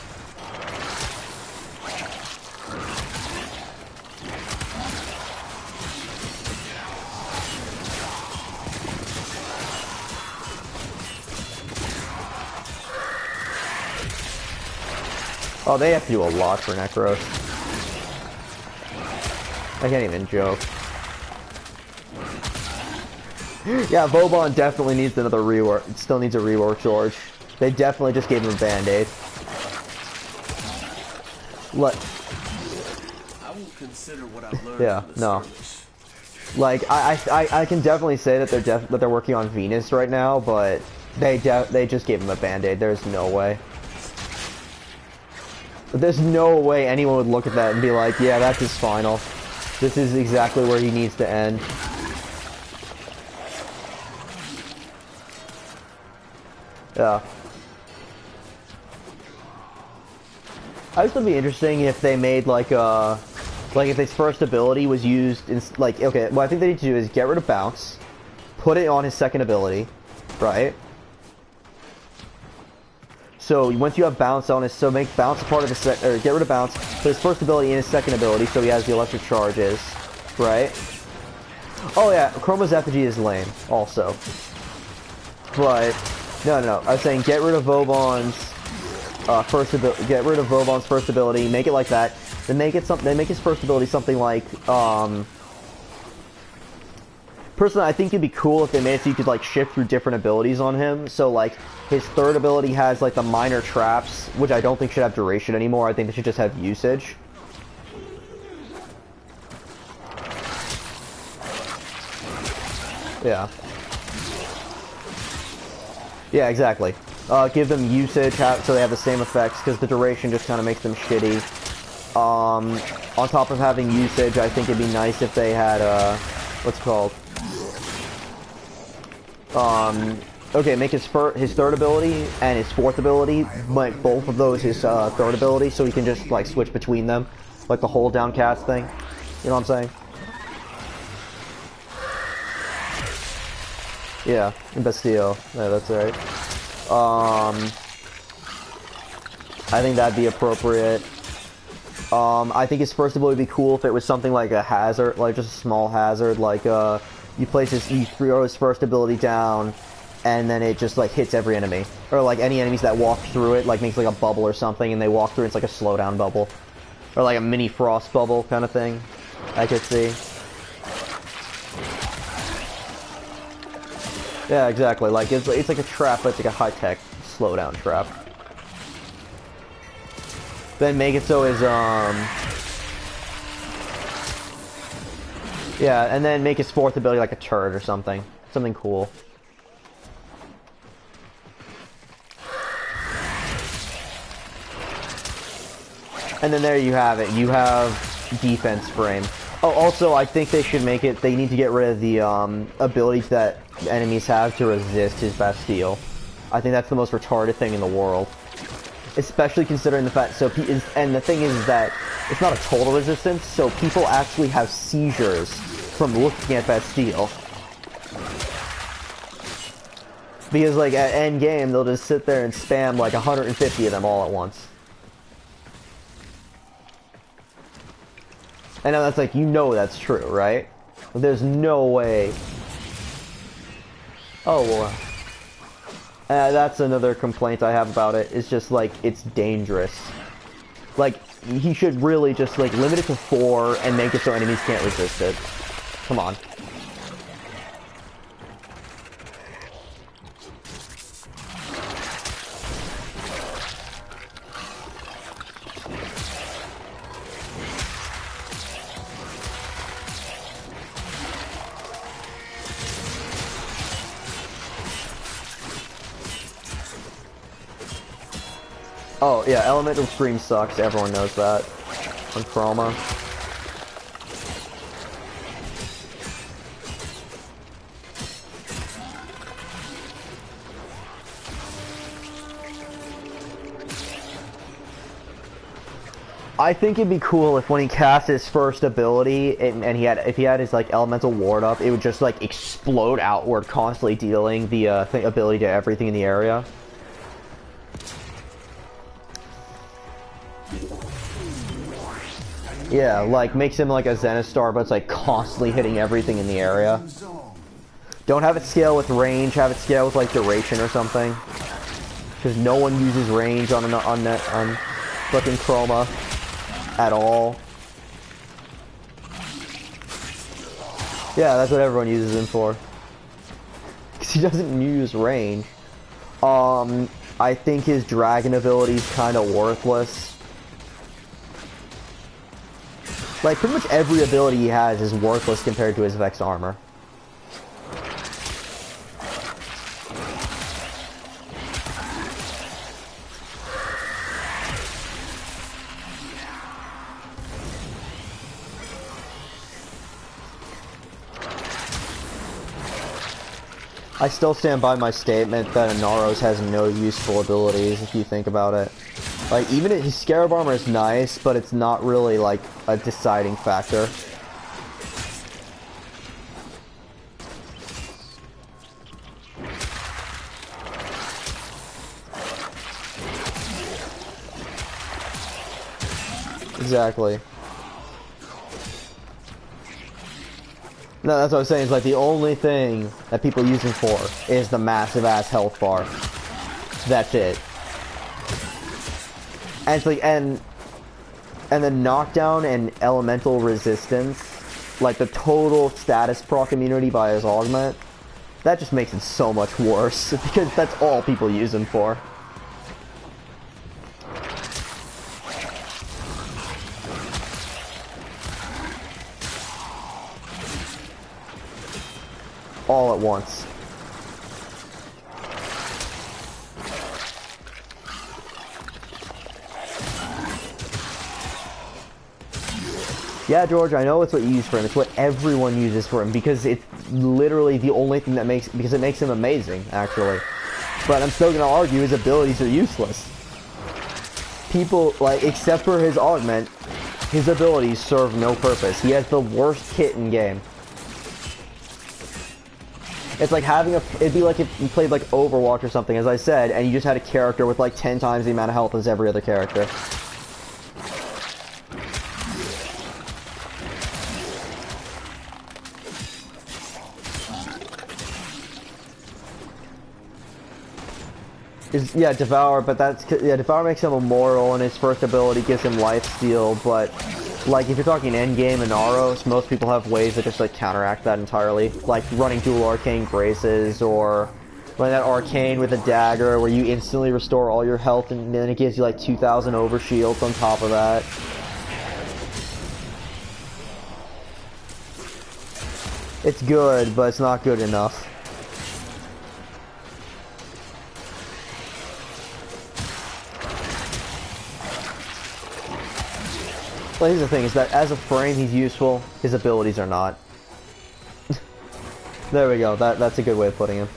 Oh, they have to do a lot for Necros. I can't even joke. Yeah, Vauban definitely needs another rework. It still needs a rework, George. They definitely just gave him a band-aid. Like, I will consider what I've learned yeah, from the no. skirmish. Like, I can definitely say that they're working on Venus right now, but they just gave him a band-aid. There's no way. There's no way anyone would look at that and be like, yeah, that's his final. This is exactly where he needs to end. Yeah. I just thought it'd be interesting if they made like if his first ability was used in like, okay, what I think they need to do is get rid of bounce, put it on his second ability, right? So once you have bounce on his, so make bounce a part of his or get rid of bounce, put his first ability in his second ability, so he has the electric charges, right? Oh yeah, Chroma's effigy is lame, also. But no, I was saying get rid of Vauban's get rid of Vauban's first ability, make it like that, then make his first ability something like personally, I think it'd be cool if they made it so you could like shift through different abilities on him. So like his third ability has like the minor traps, which I don't think should have duration anymore. I think they should just have usage. Yeah. Yeah, exactly. Give them usage so they have the same effects, because the duration just kind of makes them shitty. On top of having usage, I think it'd be nice if they had what's it called? Okay, make his third ability and his fourth ability, like both of those his third ability, so he can just like switch between them, like the hold down cast thing. You know what I'm saying? Yeah, in Bastille. Yeah, that's right. I think that'd be appropriate. I think his first ability would be cool if it was something like a hazard, like just a small hazard, like you throw his first ability down, and then it just like hits every enemy, or like any enemies that walk through it, like makes like a bubble or something, and they walk through, it's like a slowdown bubble, or like a mini frost bubble kind of thing. I could see. Yeah, exactly. Like it's like a trap, but it's like a high-tech slowdown trap. Then make it so his yeah, and then make his fourth ability like a turret or something. Something cool. And then there you have it. You have defense frame. Oh, also, I think they should make it, they need to get rid of the abilities that enemies have to resist his Bastille. I think that's the most retarded thing in the world. Especially considering the fact, and the thing is that it's not a total resistance, so people actually have seizures from looking at Bastille. Because, like, at end game, they'll just sit there and spam, like, 150 of them all at once. And now that's like, you know that's true, right? There's no way. Oh, well. That's another complaint I have about it. It's just, like, it's dangerous. Like, he should really just, like, limit it to 4 and make it so enemies can't resist it. Come on. Oh, yeah, Elemental Scream sucks. Everyone knows that. On Chroma. I think it'd be cool if when he cast his first ability, and if he had his like elemental ward up, it would just like explode outward, constantly dealing the ability to everything in the area. Yeah, like makes him like a Zenistar, but it's like constantly hitting everything in the area. Don't have it scale with range, have it scale with like duration or something. Because no one uses range on fucking Chroma at all. Yeah, that's what everyone uses him for. Because he doesn't use range. I think his dragon ability is kind of worthless. Like, pretty much every ability he has is worthless compared to his Vex armor. I still stand by my statement that Inaros has no useful abilities, if you think about it. Like, even his Scarab armor is nice, but it's not really, like, a deciding factor. Exactly. No, that's what I was saying, is like the only thing that people use him for is the massive ass health bar. That's it. And it's like, and the knockdown and elemental resistance, like the total status proc immunity by his augment, that just makes it so much worse, because that's all people use him for. All at once. Yeah, George, I know it's what you use for him. It's what everyone uses for him, because it's literally the only thing that makes, because it makes him amazing, actually. But I'm still gonna argue his abilities are useless. People, like, except for his augment, his abilities serve no purpose. He has the worst kit in game. It's like having a, it'd be like if you played like Overwatch or something, as I said, and you just had a character with like 10 times the amount of health as every other character. Yeah, Devour, but that's, yeah, Devour makes him immortal, and his first ability gives him lifesteal, but, like, if you're talking endgame and Aros, most people have ways that just, like, counteract that entirely. Like, running dual arcane graces, or running that arcane with a dagger, where you instantly restore all your health, and then it gives you, like, 2,000 overshields on top of that. It's good, but it's not good enough. Well, here's the thing, is that as a frame he's useful, his abilities are not. There we go, that's a good way of putting him.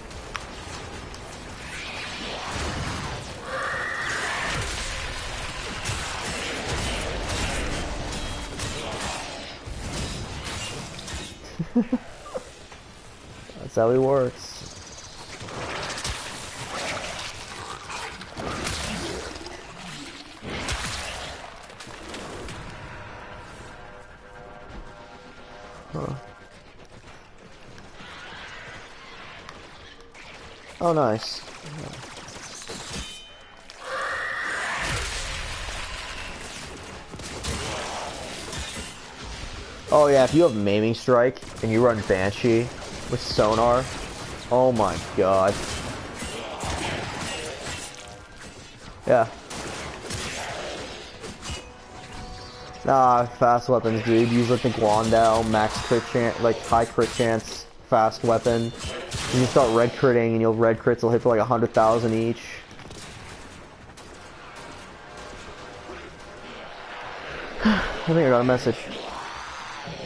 That's how he works. Huh. Oh, nice. Oh yeah, if you have Maiming Strike and you run Banshee with Sonar, oh my god. Yeah. Nah, fast weapons, dude. Use like the Guandao, max crit chance, like high crit chance, fast weapon. You start red critting, and you'll red crits will hit for like 100,000 each. I think I got a message.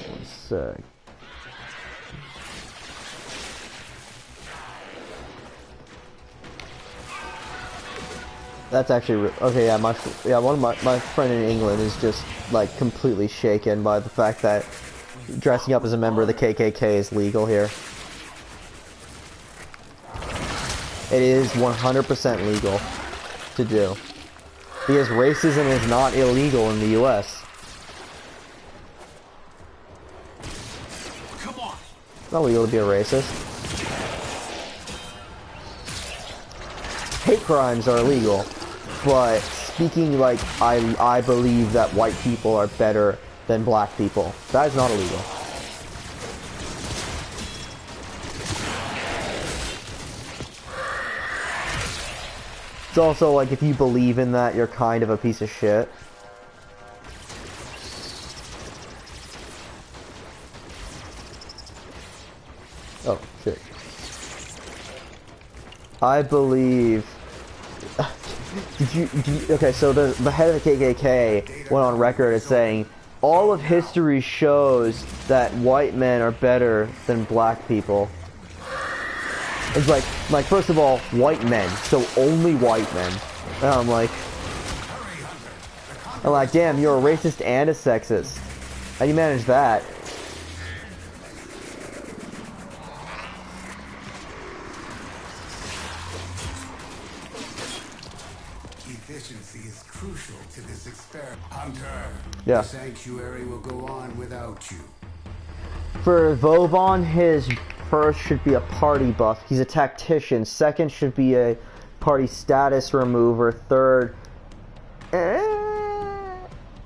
One sec. That's actually okay. Yeah, one of my friend in England is just like completely shaken by the fact that dressing up as a member of the KKK is legal here. It is 100% legal to do, because racism is not illegal in the U.S. Come on. It's not legal to be a racist. Hate crimes are illegal, but speaking like I believe that white people are better than black people, that is not illegal. It's also like, if you believe in that, you're kind of a piece of shit. I believe. Okay, so the head of the KKK went on record as saying all of history shows that white men are better than black people. It's like first of all, white men, so only white men. And I'm like, damn, you're a racist and a sexist. How do you manage that? Efficiency is crucial to this experiment. Hunter, Yeah. the sanctuary will go on without you. For Vovon, his first should be a party buff. He's a tactician. Second should be a party status remover. Third...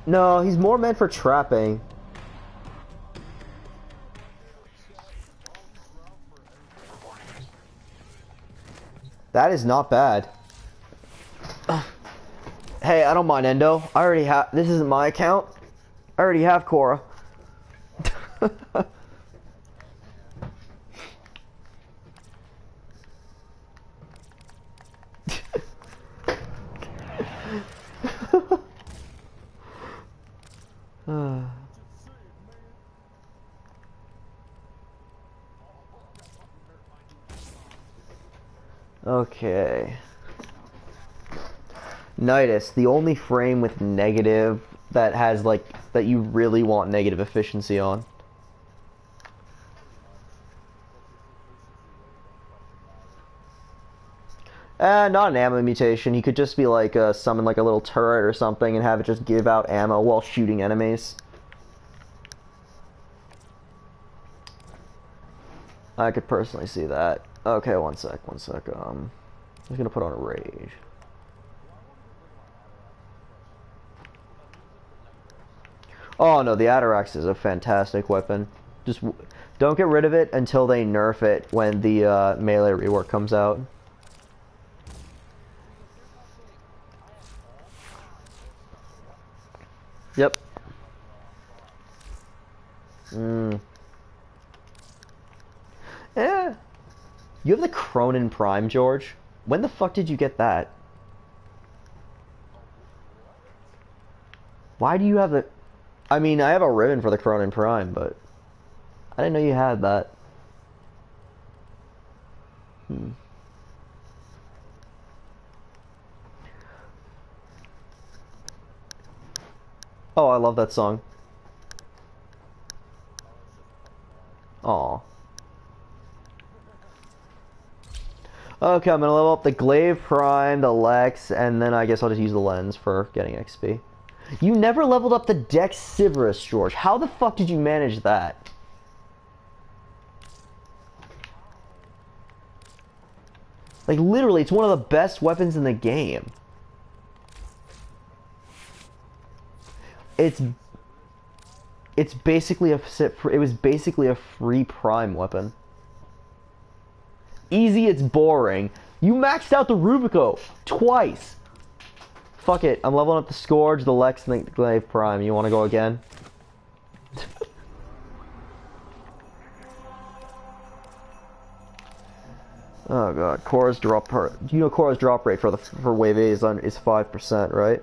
No, he's more meant for trapping. That is not bad. Hey, I don't mind Endo. I already have... This isn't my account. I already have Korra. Okay. Nidus, the only frame with negative that has like that you really want negative efficiency on. Not an ammo mutation. He could just be like summon like a little turret or something and have it just give out ammo while shooting enemies. I could personally see that. Okay, one sec. I'm just gonna put on a rage. Oh no, the Atarax is a fantastic weapon. Just don't get rid of it until they nerf it when the melee rework comes out. Yep. Yeah. You have the Cronin Prime, George. When the fuck did you get that? Why do you have the... I mean, I have a ribbon for the Cronin Prime, but... I didn't know you had that. Oh, I love that song. Aw. Okay, I'm gonna level up the Glaive Prime, the Lex, and then I guess I'll just use the lens for getting XP. You never leveled up the Dex Sybaris, George. How the fuck did you manage that? Like, literally, it's one of the best weapons in the game. It's basically it was basically a free Prime weapon. Easy, it's boring. You maxed out the Rubico twice. Fuck it, I'm leveling up the Scourge, the Lex, and the Glaive Prime. You want to go again? Oh god, Korra's drop rate. You know Korra's drop rate for Wave A is 5%, right?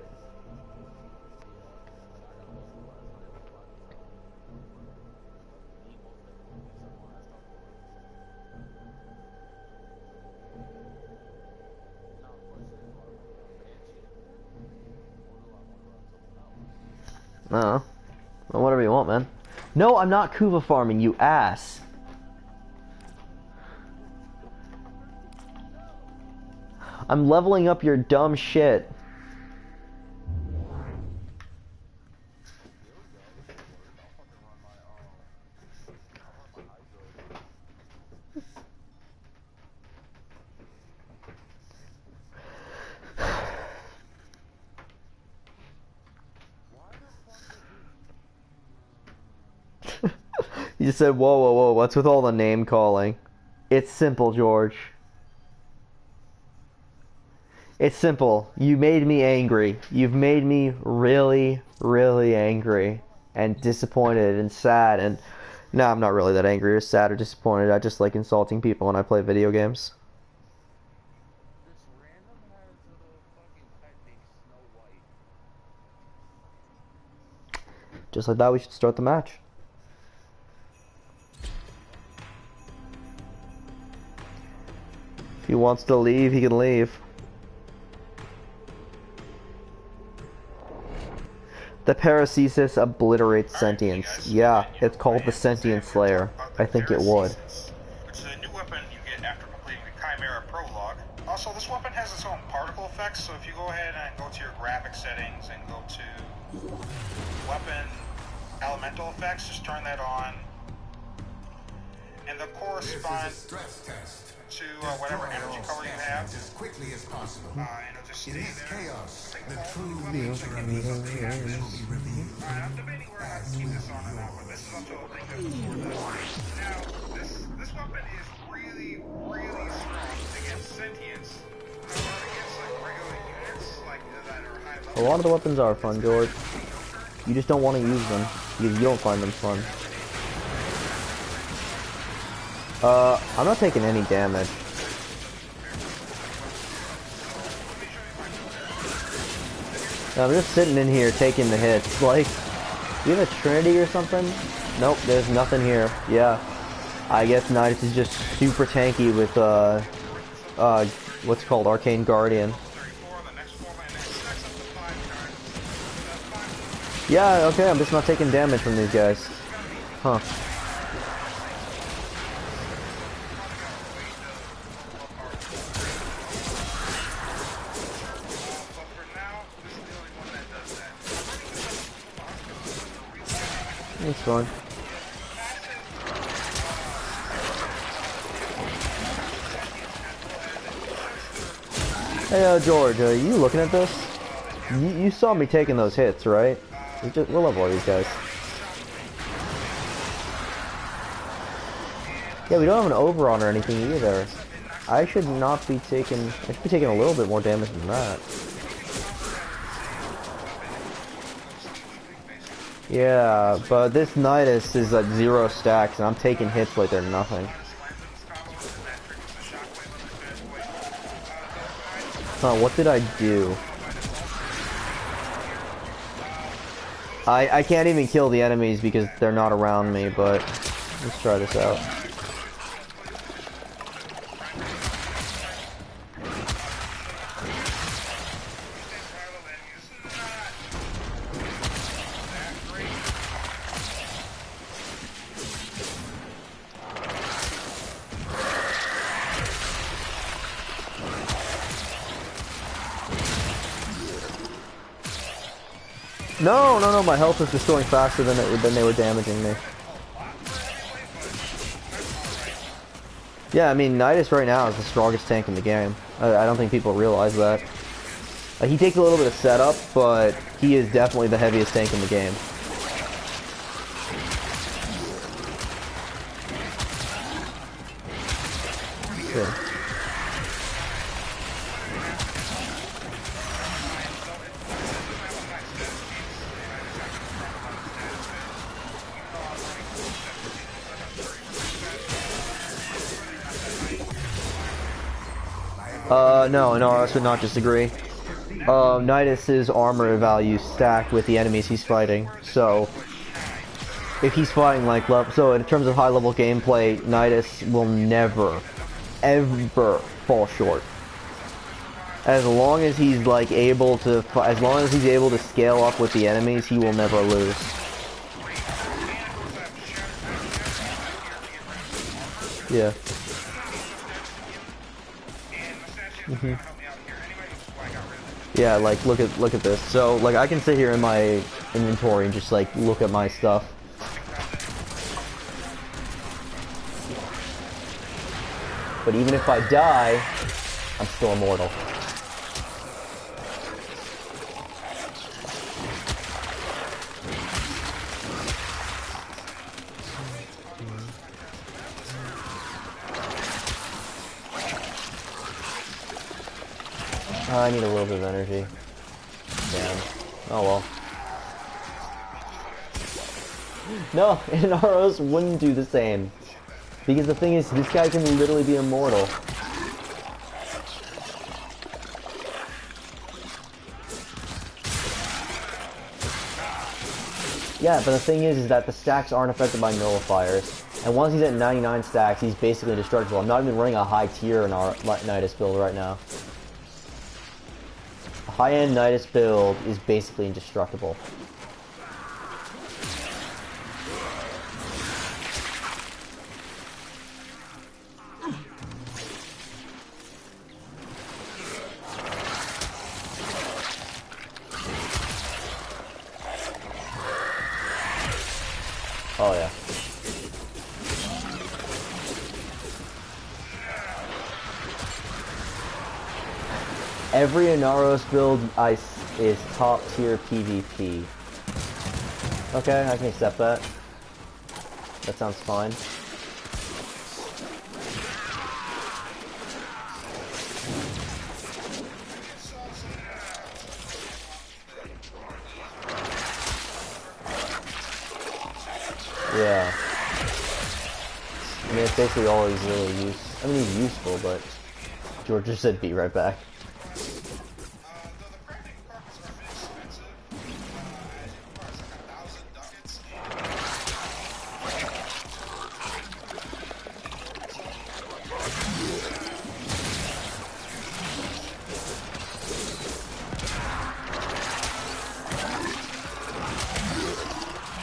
No. Well, whatever you want, man. No, I'm not Kuva farming, you ass. I'm leveling up your dumb shit. You said, whoa, whoa, whoa, what's with all the name calling? It's simple, George. It's simple. You made me angry. You've made me really, really angry and disappointed and sad. And no, I'm not really that angry or sad or disappointed. I just like insulting people when I play video games. Just like that, we should start the match. If he wants to leave, he can leave. The Paracesis obliterates sentience. Yeah, it's called the Sentient Slayer. I think it would. Which is a new weapon you get after completing the Chimera Prologue. Also, this weapon has its own particle effects, so if you go ahead and go to your graphic settings and go to Weapon Elemental Effects, just turn that on. And they'll correspond to whatever energy color you have. As quickly as possible. And it'll just stay In this there. chaos, the true nature of the affairs will be revealed. I'm debating where I keep this on or not, but this is also a thing that's before this. Now, this weapon is really, really strong against sentience. But against like regular units, like that are high level. A lot of the weapons are fun, George. You just don't want to use them because you don't find them fun. I'm not taking any damage. I'm just sitting in here taking the hits. Like, do you have a Trinity or something? Nope, there's nothing here. Yeah. I guess Nidus is just super tanky with, what's called Arcane Guardian. Yeah, okay, I'm just not taking damage from these guys. Huh. It's fine. Hey, George, are you looking at this? You saw me taking those hits, right? We'll level all these guys. Yeah, we don't have an overon or anything either. I should not be taking... I should be taking a little bit more damage than that. Yeah, but this Nidus is at 0 stacks, and I'm taking hits like they're nothing. Huh, what did I do? I can't even kill the enemies because they're not around me, but let's try this out. No, my health was restoring faster than they were damaging me. Yeah, I mean, Nidus right now is the strongest tank in the game. I don't think people realize that. He takes a little bit of setup, but he is definitely the heaviest tank in the game. Good. No, I would not disagree. Nidus's armor value stacked with the enemies he's fighting, so if he's fighting like so in terms of high level gameplay, Nidus will never, ever fall short. As long as he's like able to, as long as he's able to scale up with the enemies, he will never lose. Yeah. Yeah, like look at this. So like I can sit here in my inventory and just like look at my stuff. But even if I die, I'm still immortal. I need a little bit of energy. Damn. Oh well. No, Inaros wouldn't do the same. Because the thing is, this guy can literally be immortal. Yeah, but the thing is that the stacks aren't affected by nullifiers. And once he's at 99 stacks, he's basically indestructible. I'm not even running a high tier in our Nidus build right now. A high-end Nidus build is basically indestructible. Oh yeah. Every Inaros build is top tier PvP. Okay, I can accept that. That sounds fine. Yeah. I mean, it's basically all he's really used. I mean, he's useful, but George just said be right back.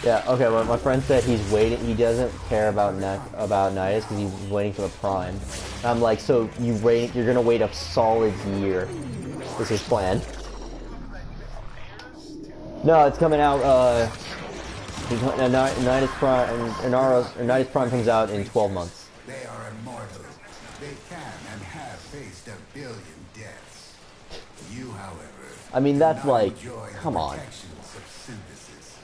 Yeah, okay, well, my friend said he's waiting, he doesn't care about Nidus because he's waiting for the Prime. And I'm like, so you're gonna wait a solid year, is his plan. No, it's coming out, Nidus Prime, Nidus Prime comes out in 12 months. They are immortal. They can and have faced 1 billion deaths. You, however, I mean, that's do not like, enjoy the come on. protections of synthesis.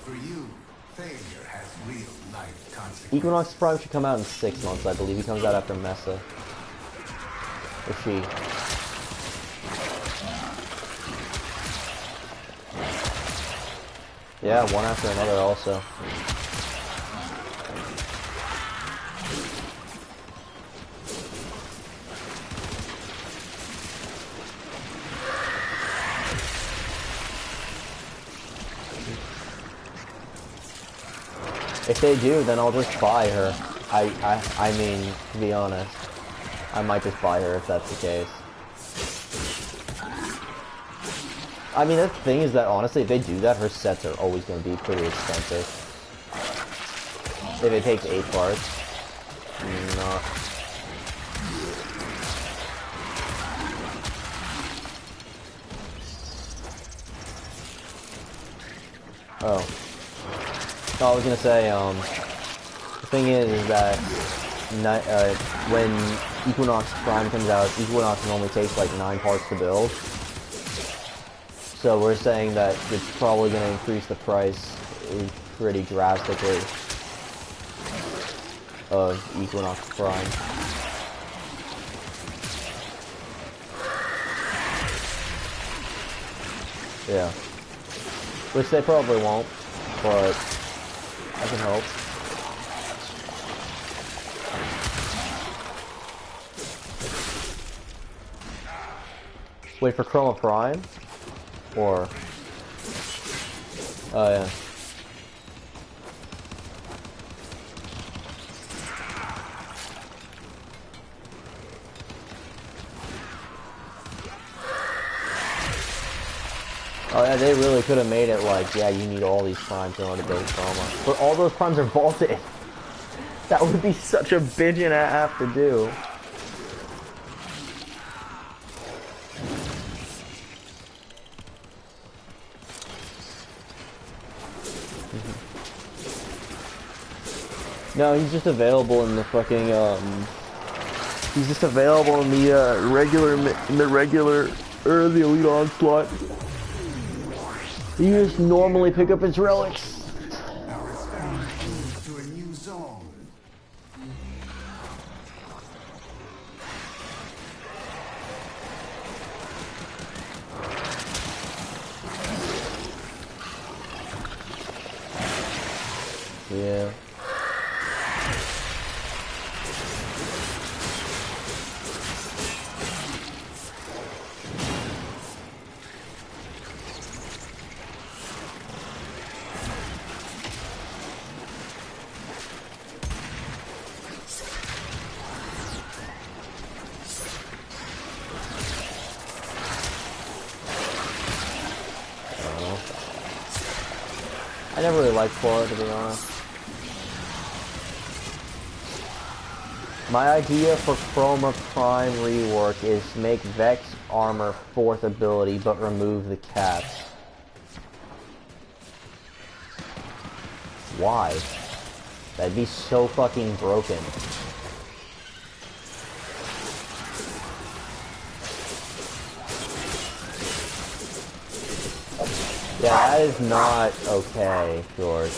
For you, failure has real life consequences. Equinox Prime should come out in 6 months, I believe. He comes out after Mesa. Or she. Yeah, one after another also. If they do, then I'll just buy her. I mean, to be honest, I might just buy her if that's the case. I mean, the thing is that, honestly, if they do that, her sets are always going to be pretty expensive. If it takes 8 parts. No. Oh. I was gonna say, the thing is that when Equinox Prime comes out, Equinox normally takes like 9 parts to build. So we're saying that it's probably gonna increase the price pretty drastically of Equinox Prime. Yeah. Which they probably won't, but I can help. Wait for Chroma Prime? Or... Oh yeah. Oh yeah, they really could have made it like, yeah, you need all these primes in order to build Chroma. But all those primes are vaulted. That would be such a bitch and a half to do. No, he's just available in the fucking, he's just available in the, the Elite Onslaught. You just normally pick up his relics. Our experiment moves to a new zone. Yeah. I never really liked Flora, to be honest. My idea for Chroma Prime rework is to make Vex armor 4th ability, but remove the caps. Why? That'd be so fucking broken. Yeah, that is not okay, George.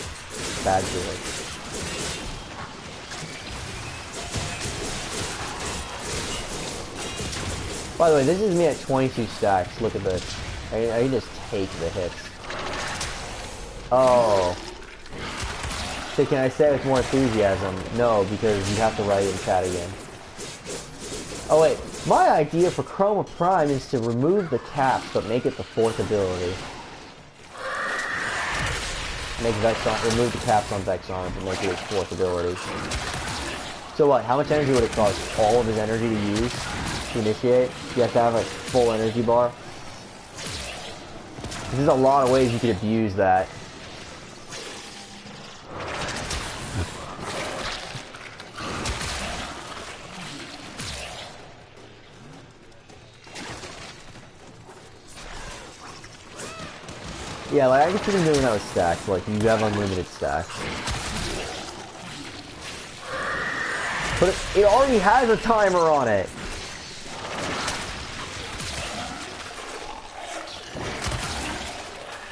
Bad George. By the way, this is me at 22 stacks. Look at this. I can just take the hits. Oh. So can I say it with more enthusiasm? No, because you have to write in chat again. Oh wait, my idea for Chroma Prime is to remove the caps, but make it the 4th ability. Make Vex on, remove the caps on Vex armor, but make it its 4th ability. So what? How much energy would it cost? All of his energy to use to initiate? You have to have a full energy bar. There's a lot of ways you could abuse that. Yeah, like I can see them doing that with stacks, like you have unlimited stacks. But it already has a timer on it!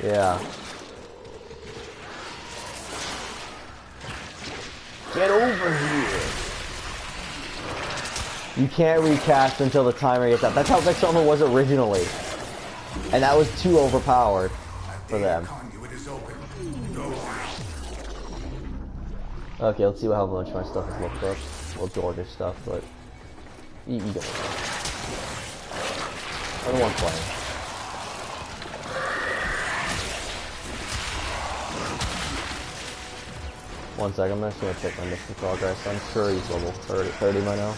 Yeah. Get over here! You can't recast until the timer gets up. That's how Vex Armor was originally. And that was too overpowered for them. Okay, let's see how much my stuff is looked up. Well, George's stuff, but you don't know. I'm the one playing. One second, I'm just gonna check my mission progress. I'm sure he's level 30 by now.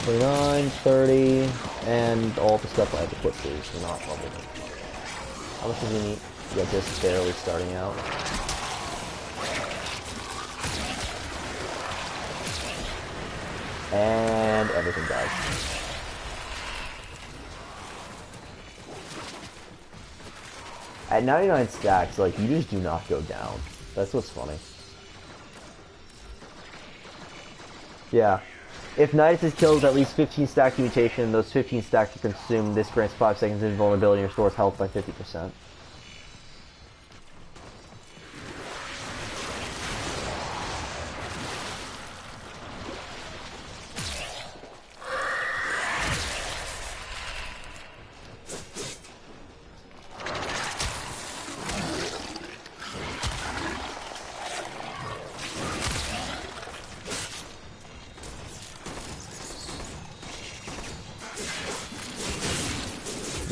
29, 30, and all the stuff I have to put through is not level. How much does he need? Yeah, just barely starting out. And everything dies. At 99 stacks, like, you just do not go down. That's what's funny. Yeah. If Nidus is killed with at least 15 stacks of mutation, those 15 stacks are consumed. This grants 5 seconds of invulnerability and restores health by 50%.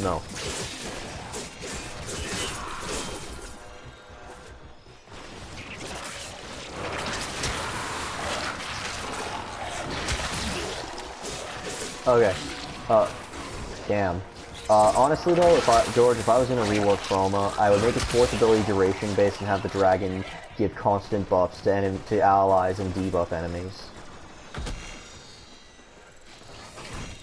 No. Okay. Damn. Honestly though, George, if I was gonna rework Chroma, I would make its 4th ability duration based and have the dragon give constant buffs to allies and debuff enemies.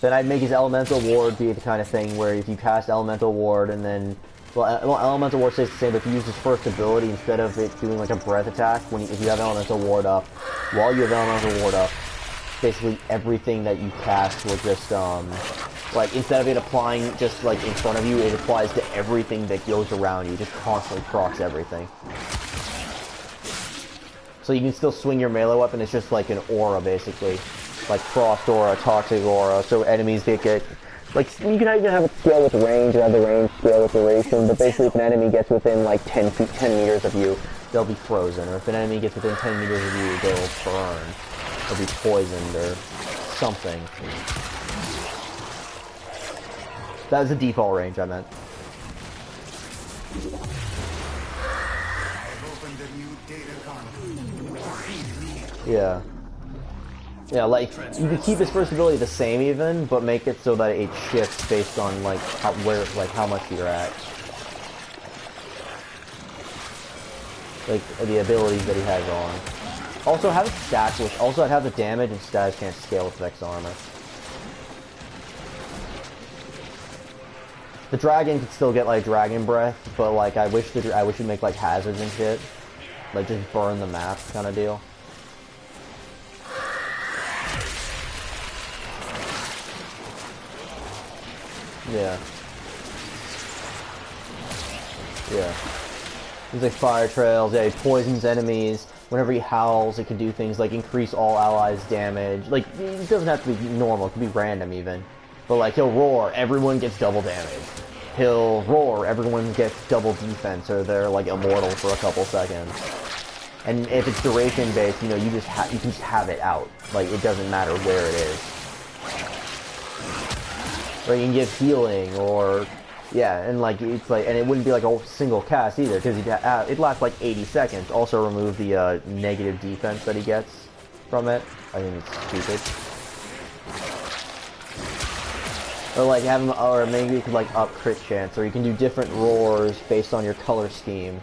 Then I'd make his Elemental Ward be the kind of thing where if you cast Elemental Ward and then... Well, Elemental Ward stays the same, but if you use his 1st ability instead of it doing like a breath attack, if you have Elemental Ward up, while you have Elemental Ward up, basically everything that you cast will just, like, instead of it applying just, like, in front of you, it applies to everything that goes around you. It just constantly procs everything. So you can still swing your melee weapon, it's just like an aura, basically. Like Frost Aura, Toxic Aura, so enemies get, like, you can even have it scale with range, or have the range scale with duration, but basically if an enemy gets within, like, 10 meters of you, they'll be frozen, or if an enemy gets within 10 meters of you, they'll burn, or be poisoned, or something. That was the default range I meant. Yeah. Yeah, like, you could keep his 1st ability the same even, but make it so that it shifts based on, like, how much you're at. like the abilities that he has on. Also have it stacked with. Also I'd have the damage and status can't scale with Vex armor. The dragon could still get like dragon breath, but like I wish it'd make like hazards and shit, like just burn the map kind of deal. Yeah. Yeah. He's like fire trails. Yeah, he poisons enemies. Whenever he howls, it can do things like increase all allies' damage. Like, it doesn't have to be normal. It can be random even. But like, he'll roar, everyone gets double damage. He'll roar, everyone gets double defense, or they're like immortal for a couple seconds. And if it's duration based, you know, you can just have it out. Like, it doesn't matter where it is. Or you can give healing, or yeah, and like it's like, and it wouldn't be like a single cast either, because it lasts like 80 seconds. Also remove the negative defense that he gets from it. I think it's stupid. Or like have him, or maybe you could like up crit chance, or you can do different roars based on your color scheme.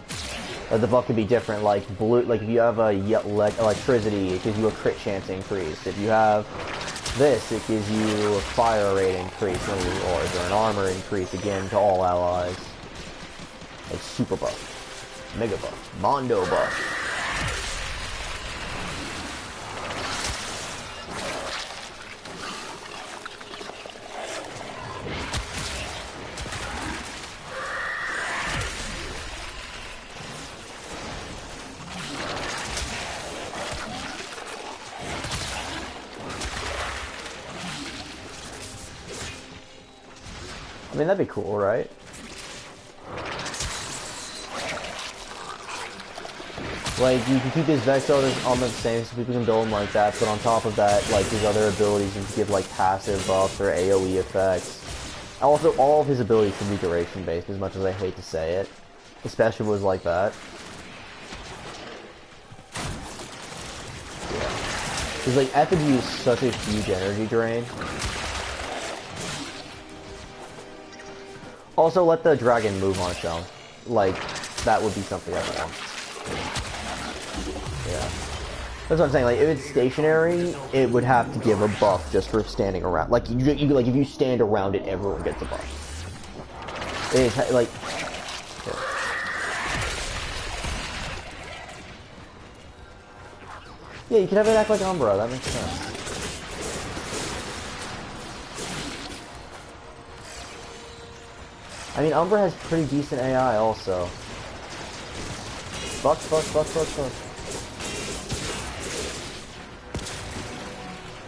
The buff could be different, like blue. Like if you have a electricity, it gives you a crit chance increase. If you have this, it gives you a fire rate increase when you roars, or an armor increase again to all allies. Like super buff, mega buff, mondo buff. I mean, that'd be cool, right? Like, you can keep his Vex on the same, so people can build him like that, but on top of that, like, his other abilities, you can give, like, passive buffs or AoE effects. Also, all of his abilities can be duration-based, as much as I hate to say it. Especially was like that. Yeah. Because, like, effigy is such a huge energy drain. Also, let the dragon move on its own. Like, that would be something I want. Yeah. That's what I'm saying, like, if it's stationary, it would have to give a buff just for standing around. Like, like if you stand around it, everyone gets a buff. It's, like... Yeah, you can have it act like Umbra, that makes sense. I mean, Umbra has pretty decent AI also. Fuck.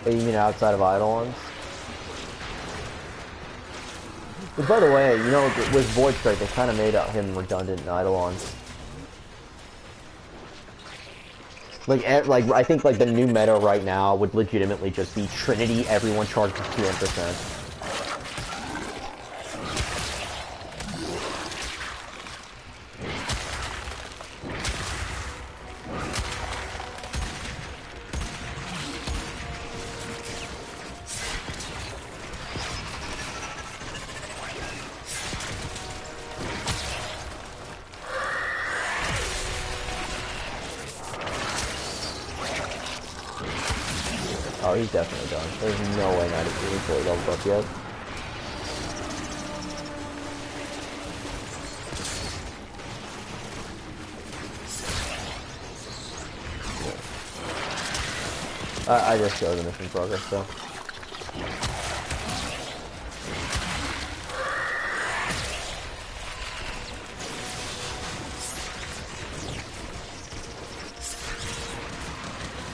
Oh, you mean outside of Eidolons? Which, by the way, you know, with Void Strike, they kind of made him redundant in Eidolons. Like, I think, like, the new meta right now would legitimately just be Trinity, everyone charges 200%. Oh, he's definitely done. There's no way not even fully leveled up yet. I just showed the mission progress, though.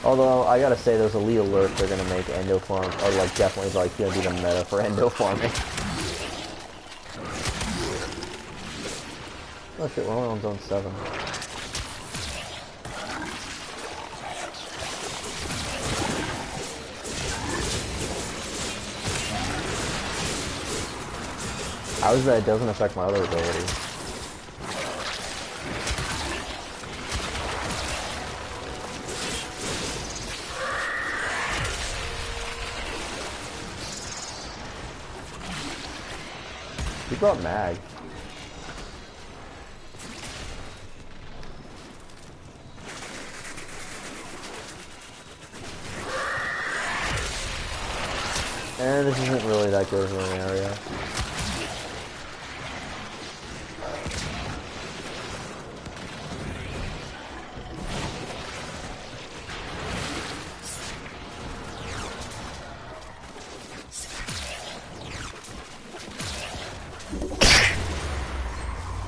Although, I gotta say, those elite alerts are gonna make endo farm, or like, definitely like, gonna be the meta for endo farming. Oh shit, we're only on zone 7. How is that? It doesn't affect my other abilities. He brought mag. And this isn't really that good of an area.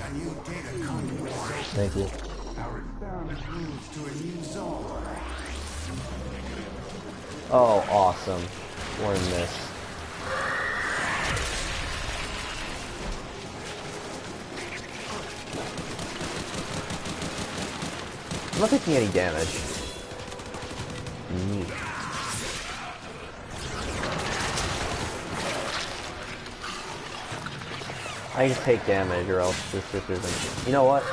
A new data conduit is open. Thank you. Our experiment moves to a new zone. Oh, awesome. We're in this. I'm not taking any damage. Neat. I just take damage or else this isn't... You know what?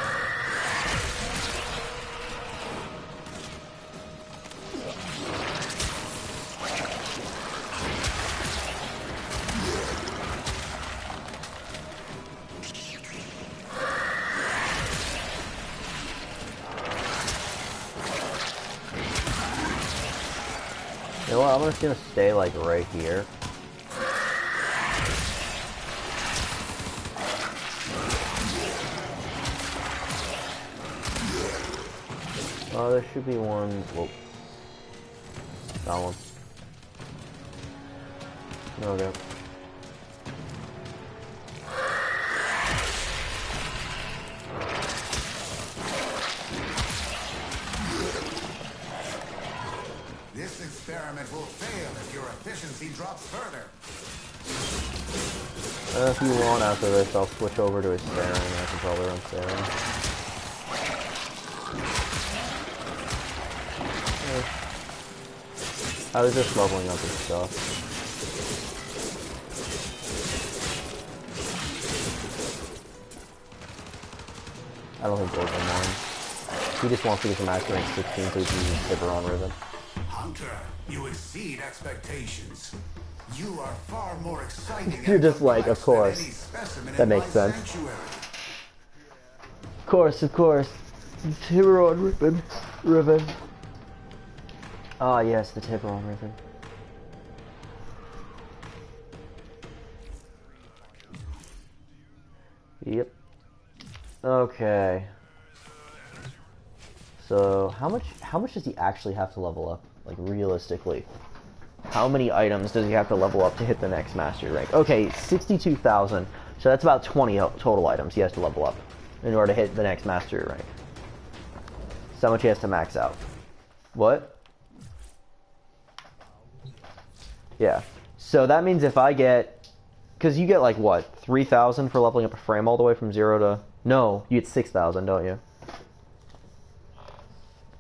You know what? I'm just gonna stay like right here. Oh, there should be one. Whoa. That one. Okay. This experiment will fail if your efficiency drops further. If you want after this, I'll switch over to a Staring. I can probably run Staring. I was just leveling up his stuff. I don't think Gold will mind. He just wants to get to max rank 16 so he can use Tiburon Ribbon. Hunter, you exceed expectations. You are far more exciting. You're and just like, of complex than course. any specimen That in makes my sense. sanctuary. Of course. Tiburon Ribbon. Ah, yes, the Tiburon Ribbon. Yep. Okay. So, how much does he actually have to level up? Like, realistically. How many items does he have to level up to hit the next mastery rank? Okay, 62,000. So that's about 20 total items he has to level up in order to hit the next mastery rank. So much he has to max out. What? Yeah. So that means if I get... Because you get like, what? 3,000 for leveling up a frame all the way from 0 to... No, you get 6,000, don't you?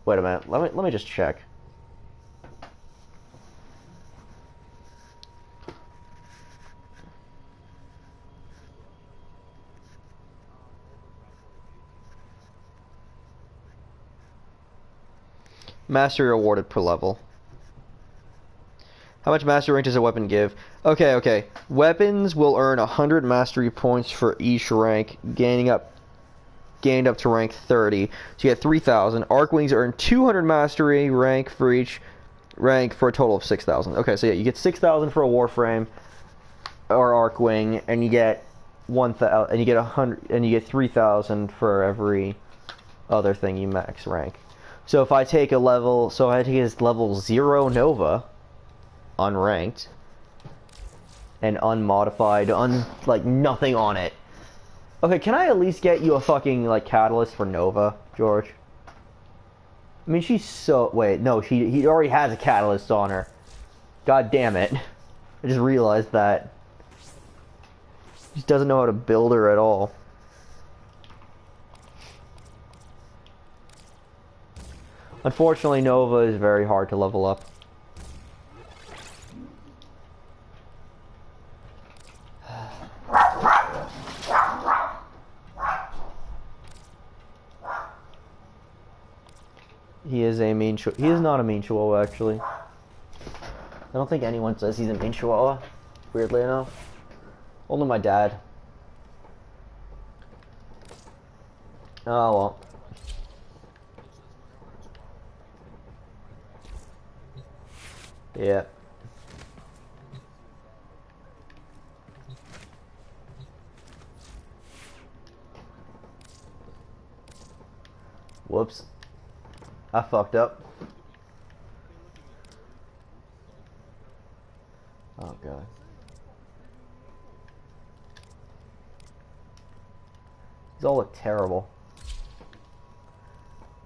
Wait a minute. Let me just check. Mastery awarded per level. How much mastery rank does a weapon give? Okay. Weapons will earn 100 mastery points for each rank, gained up to rank 30. So you get 3,000. Arc wings earn 200 mastery rank for each rank for a total of 6,000. Okay, so yeah, you get 6,000 for a warframe or arc wing, and you get 1,000, and you get 100, and you get 3,000 for every other thing you max rank. So if I take his level 0 Nova, unranked, and unmodified, like nothing on it. Okay, can I at least get you a fucking like catalyst for Nova, George? I mean, she's so... Wait, no, he already has a catalyst on her. God damn it. I just realized that. He just doesn't know how to build her at all. Unfortunately, Nova is very hard to level up. He is a mean he is not a mean chihuahua, actually. I don't think anyone says he's a mean chihuahua, weirdly enough. Only my dad. Oh well. Yeah. Whoops. I fucked up. Oh god. These all look terrible.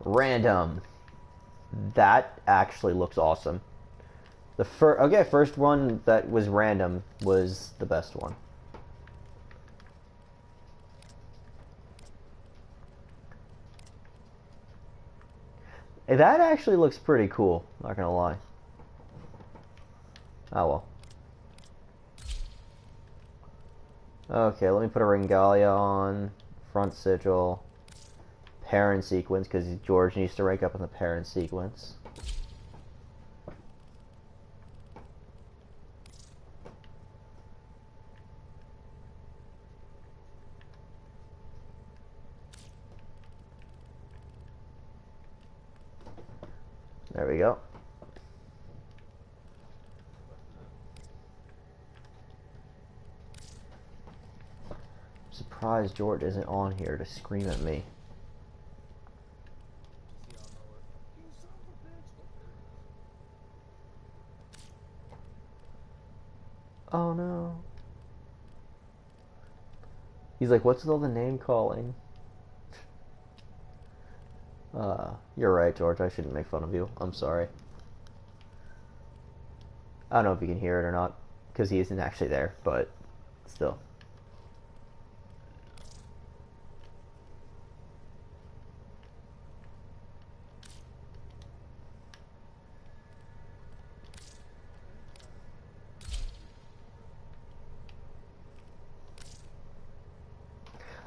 Random. That actually looks awesome. The first one that was random was the best one. Hey, that actually looks pretty cool, not gonna lie. Oh well. Okay, let me put a Ringalia on. Front sigil. Parent sequence, because George needs to rank up in the parent sequence. There we go. I'm surprised George isn't on here to scream at me. Oh no. He's like, what's with all the name calling? You're right, George. I shouldn't make fun of you. I'm sorry. I don't know if you can hear it or not, because he isn't actually there, but still.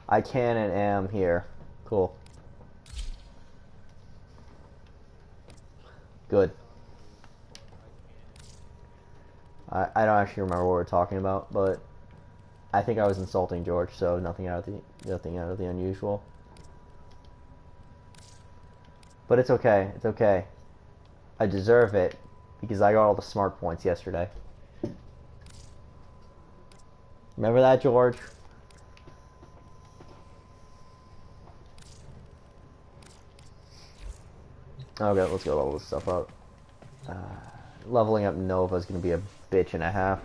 I can and am here. Cool. Good. I don't actually remember what we're talking about, but I think I was insulting George, so nothing out of the unusual. But it's okay. It's okay. I deserve it because I got all the smart points yesterday. Remember that, George? Okay, let's go level this stuff up. Leveling up Nova is going to be a bitch and a half.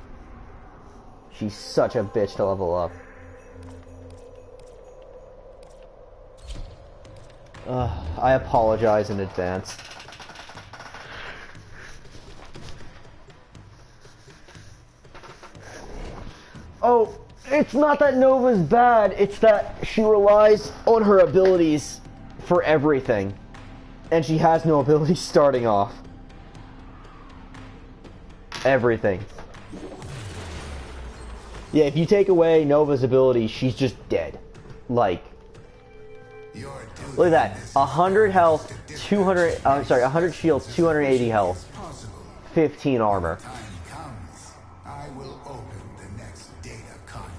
She's such a bitch to level up. I apologize in advance. Oh, it's not that Nova's bad, it's that she relies on her abilities for everything. And she has no abilities starting off. Everything. Yeah, if you take away Nova's ability, she's just dead. Like, look at that. 100 health, 100 shields, 280 health, 15 armor. I will open the next data conduit.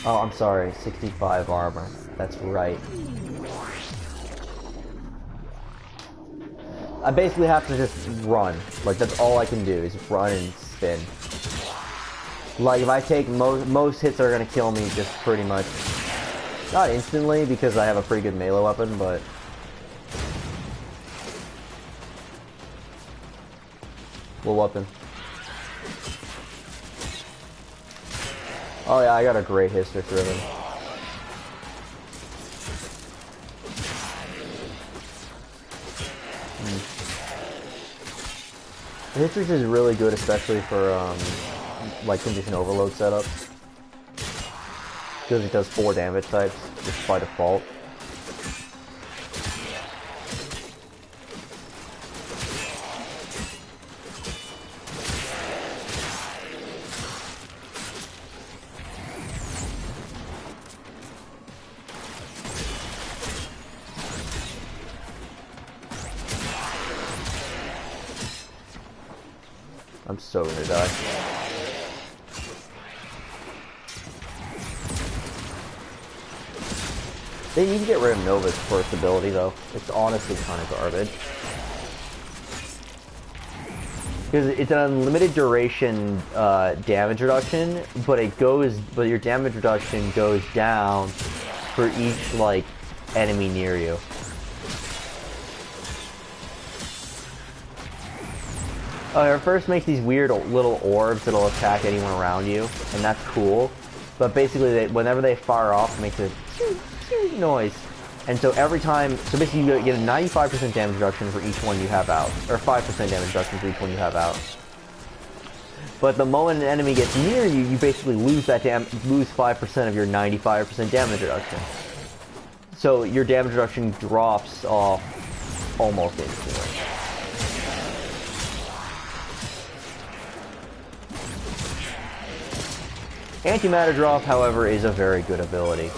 Oh, I'm sorry, 65 armor. That's right. I basically have to just run. Like, that's all I can do, is run and spin. Like, if I take most hits are gonna kill me just pretty much. Not instantly, because I have a pretty good melee weapon, but... What weapon? Oh yeah, I got a great history driven. The History is really good, especially for like condition overload setups, because it does 4 damage types just by default. I'm so gonna die. They need to get rid of Nova's first ability though. It's honestly kind of garbage. Because it's an unlimited duration damage reduction, but your damage reduction goes down for each, like, enemy near you. It first makes these weird little orbs that'll attack anyone around you, and that's cool. But basically, whenever they fire off, it makes a noise. And so every time, so basically you get a 95% damage reduction for each one you have out. Or 5% damage reduction for each one you have out. But the moment an enemy gets near you, you basically lose that lose 5% of your 95% damage reduction. So your damage reduction drops off almost instantly. Antimatter drop, however, is a very good ability.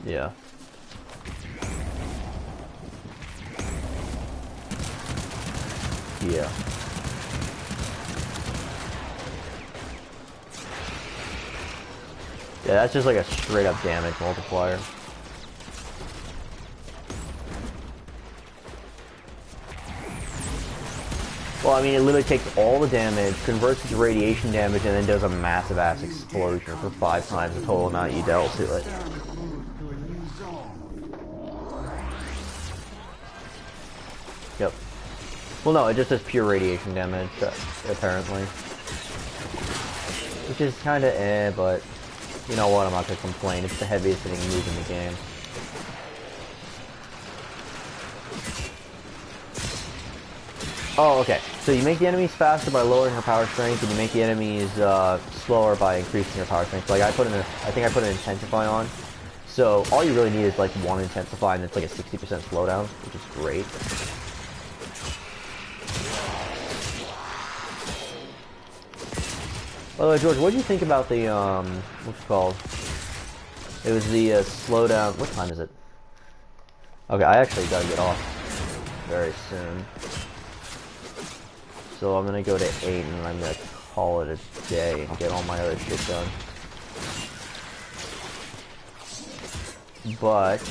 Yeah. Yeah. Yeah, that's just like a straight up damage multiplier. Well, I mean, it literally takes all the damage, converts it to radiation damage, and then does a massive ass explosion for 5 times the total amount you dealt to it. Yep. Well, no, it just does pure radiation damage, apparently. Which is kinda but you know what, I'm not gonna complain. It's the heaviest hitting move in the game. Oh, okay. So you make the enemies faster by lowering her power strength, and you make the enemies slower by increasing her power strength. Like I think I put an intensify on. So all you really need is like one intensify, and it's like a 60% slowdown, which is great. By the way, George, what did you think about the what's it called? It was the slowdown. What time is it? Okay, I actually gotta get off very soon. So I'm gonna go to 8 and I'm gonna call it a day and get all my other shit done. But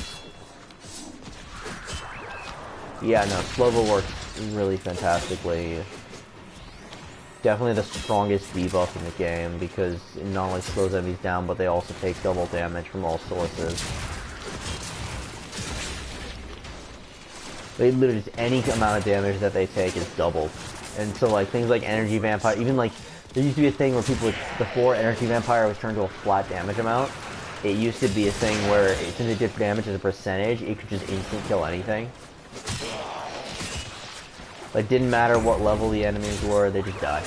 yeah, no, Slovo works really fantastically. Definitely the strongest debuff in the game because it not only slows enemies down, but they also take double damage from all sources. They literally just any amount of damage that they take is doubled. And so like things like Energy Vampire, even like there used to be a thing where people would, before Energy Vampire was turned to a flat damage amount, it used to be a thing where since it did damage as a percentage, it could just instant kill anything. Like didn't matter what level the enemies were, they just died.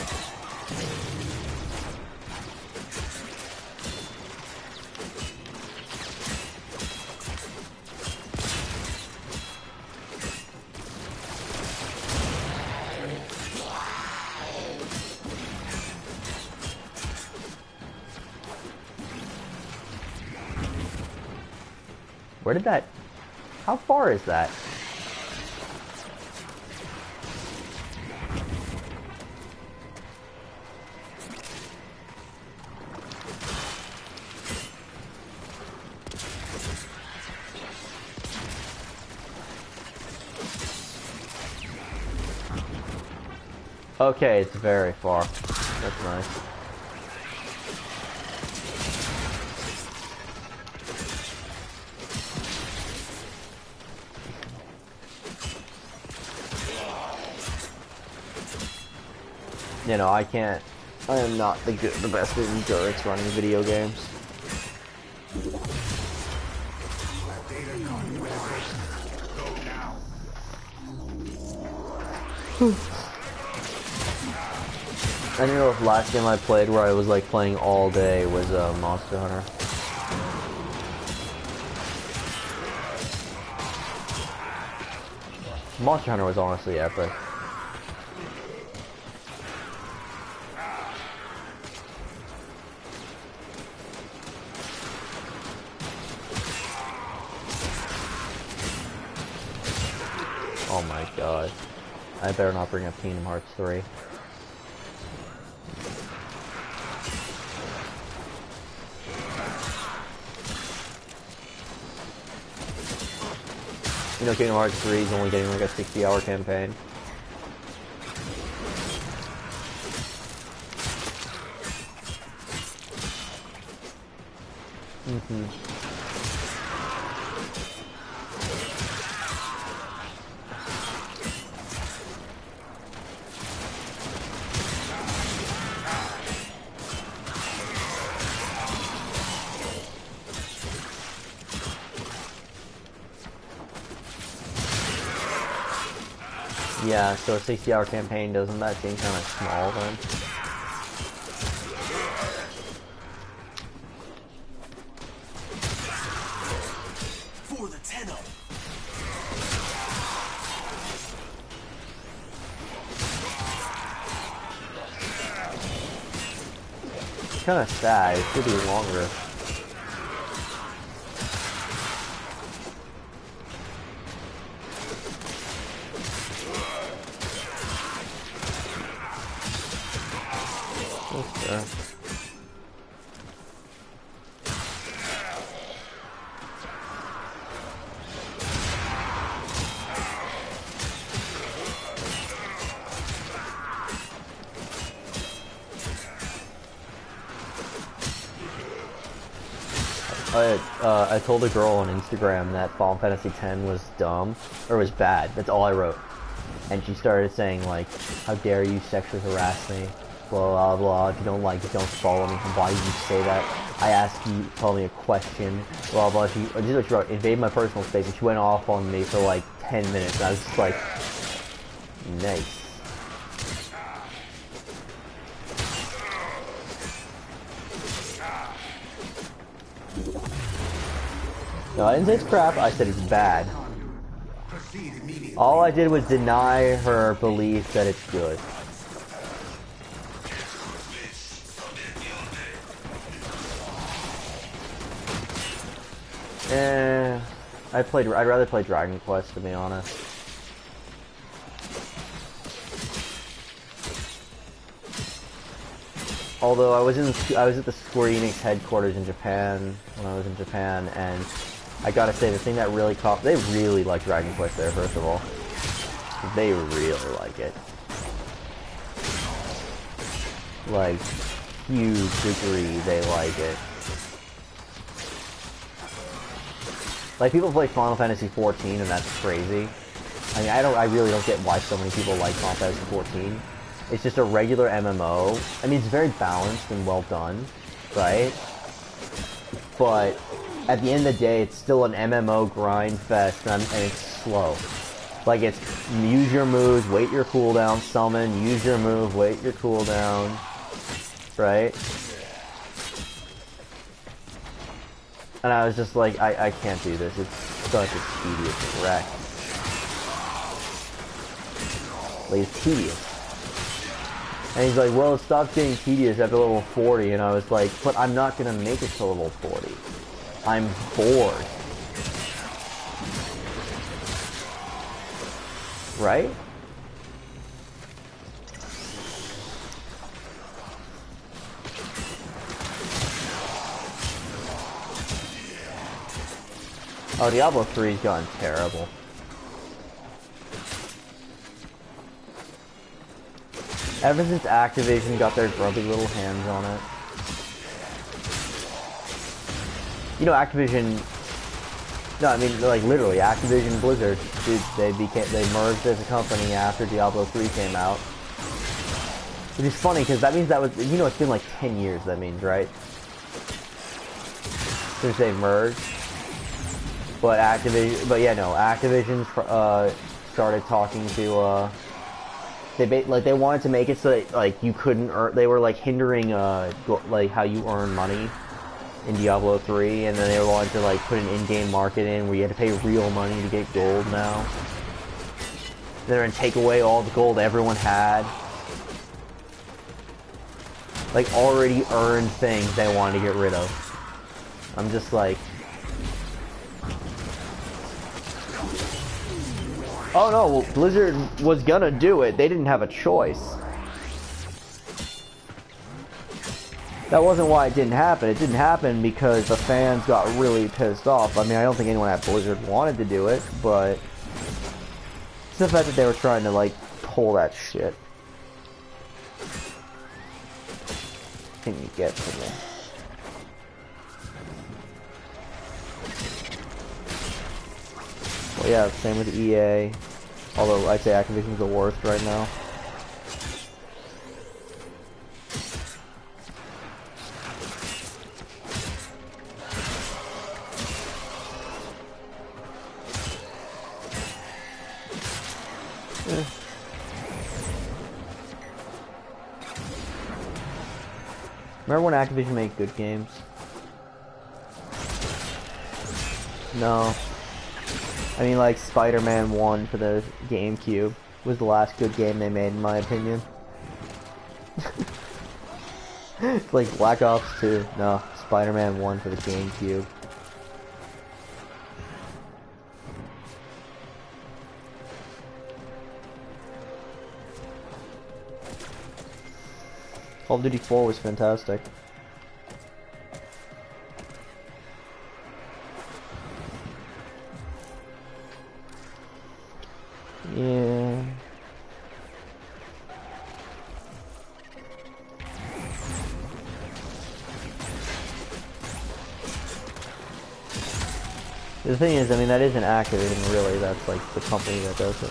Where did that... How far is that? Okay, it's very far. That's nice. You know, I am not the best at endurance running video games. I don't know if last game I played where I was like playing all day was Monster Hunter. Monster Hunter was honestly epic. Oh my god. I better not bring up Kingdom Hearts 3. You know, Kingdom Hearts 3 is only getting like a 60-hour campaign. Yeah, so a 60-hour campaign, doesn't that seem kind of small then? For the Tenno. It's kind of sad. It should be longer. Okay. I told a girl on Instagram that Final Fantasy X was dumb, or was bad. That's all I wrote. And she started saying, like, how dare you sexually harass me, blah, blah, blah. If you don't like it, don't follow me. Why did you say that? I asked you, tell me a question, blah, blah. This is what she wrote, invade my personal space, and she went off on me for, like, 10 minutes. And I was just like, nice. No, I didn't say it's crap, I said it's bad. All I did was deny her belief that it's good. I'd rather play Dragon Quest, to be honest. Although I was at the Square Enix headquarters in Japan when I was in Japan, and I gotta say, the thing that really caught, they really like Dragon Quest there, first of all. They really like it. Like, huge degree, they like it. Like, people play Final Fantasy XIV, and that's crazy. I mean, I really don't get why so many people like Final Fantasy XIV. It's just a regular MMO. I mean, it's very balanced and well done, right? But at the end of the day, it's still an MMO grind fest, and it's slow. Like, it's use your moves, wait your cooldown, summon, use your move, wait your cooldown, right? And I was just like, I can't do this. It's such a tedious wreck. Like, it's tedious. And he's like, well, it stopped getting tedious after level 40, and I was like, but I'm not gonna make it to level 40. I'm bored. Right? Oh, Diablo 3's gone terrible. Ever since Activision got their grubby little hands on it. You know, Activision... No, I mean, like, literally, Activision Blizzard, dude, they merged as a company after Diablo 3 came out. Which is funny, because that means that was... You know, it's been like 10 years, that means, right? Since they merged. But Activision... But yeah, no, Activision started talking to, they wanted to make it so that, like, you couldn't earn... They were, like, hindering, like, how you earn money in Diablo 3, and then they wanted to, like, put an in-game market in where you had to pay real money to get gold now. They're gonna take away all the gold everyone had. Like, already earned things they wanted to get rid of. I'm just like... Oh no, well, Blizzard was gonna do it. They didn't have a choice. That wasn't why it didn't happen. It didn't happen because the fans got really pissed off. I mean, I don't think anyone at Blizzard wanted to do it, but it's the fact that they were trying to, like, pull that shit. What can you get from this? Well, yeah, same with EA. Although I'd say Activision's the worst right now. Remember when Activision made good games? No. I mean, like, Spider-Man 1 for the GameCube was the last good game they made, in my opinion. Like, Black Ops 2. No, Spider-Man 1 for the GameCube. Call of Duty 4 was fantastic. Yeah. The thing is, I mean, that isn't Activision, really. That's like the company that does it.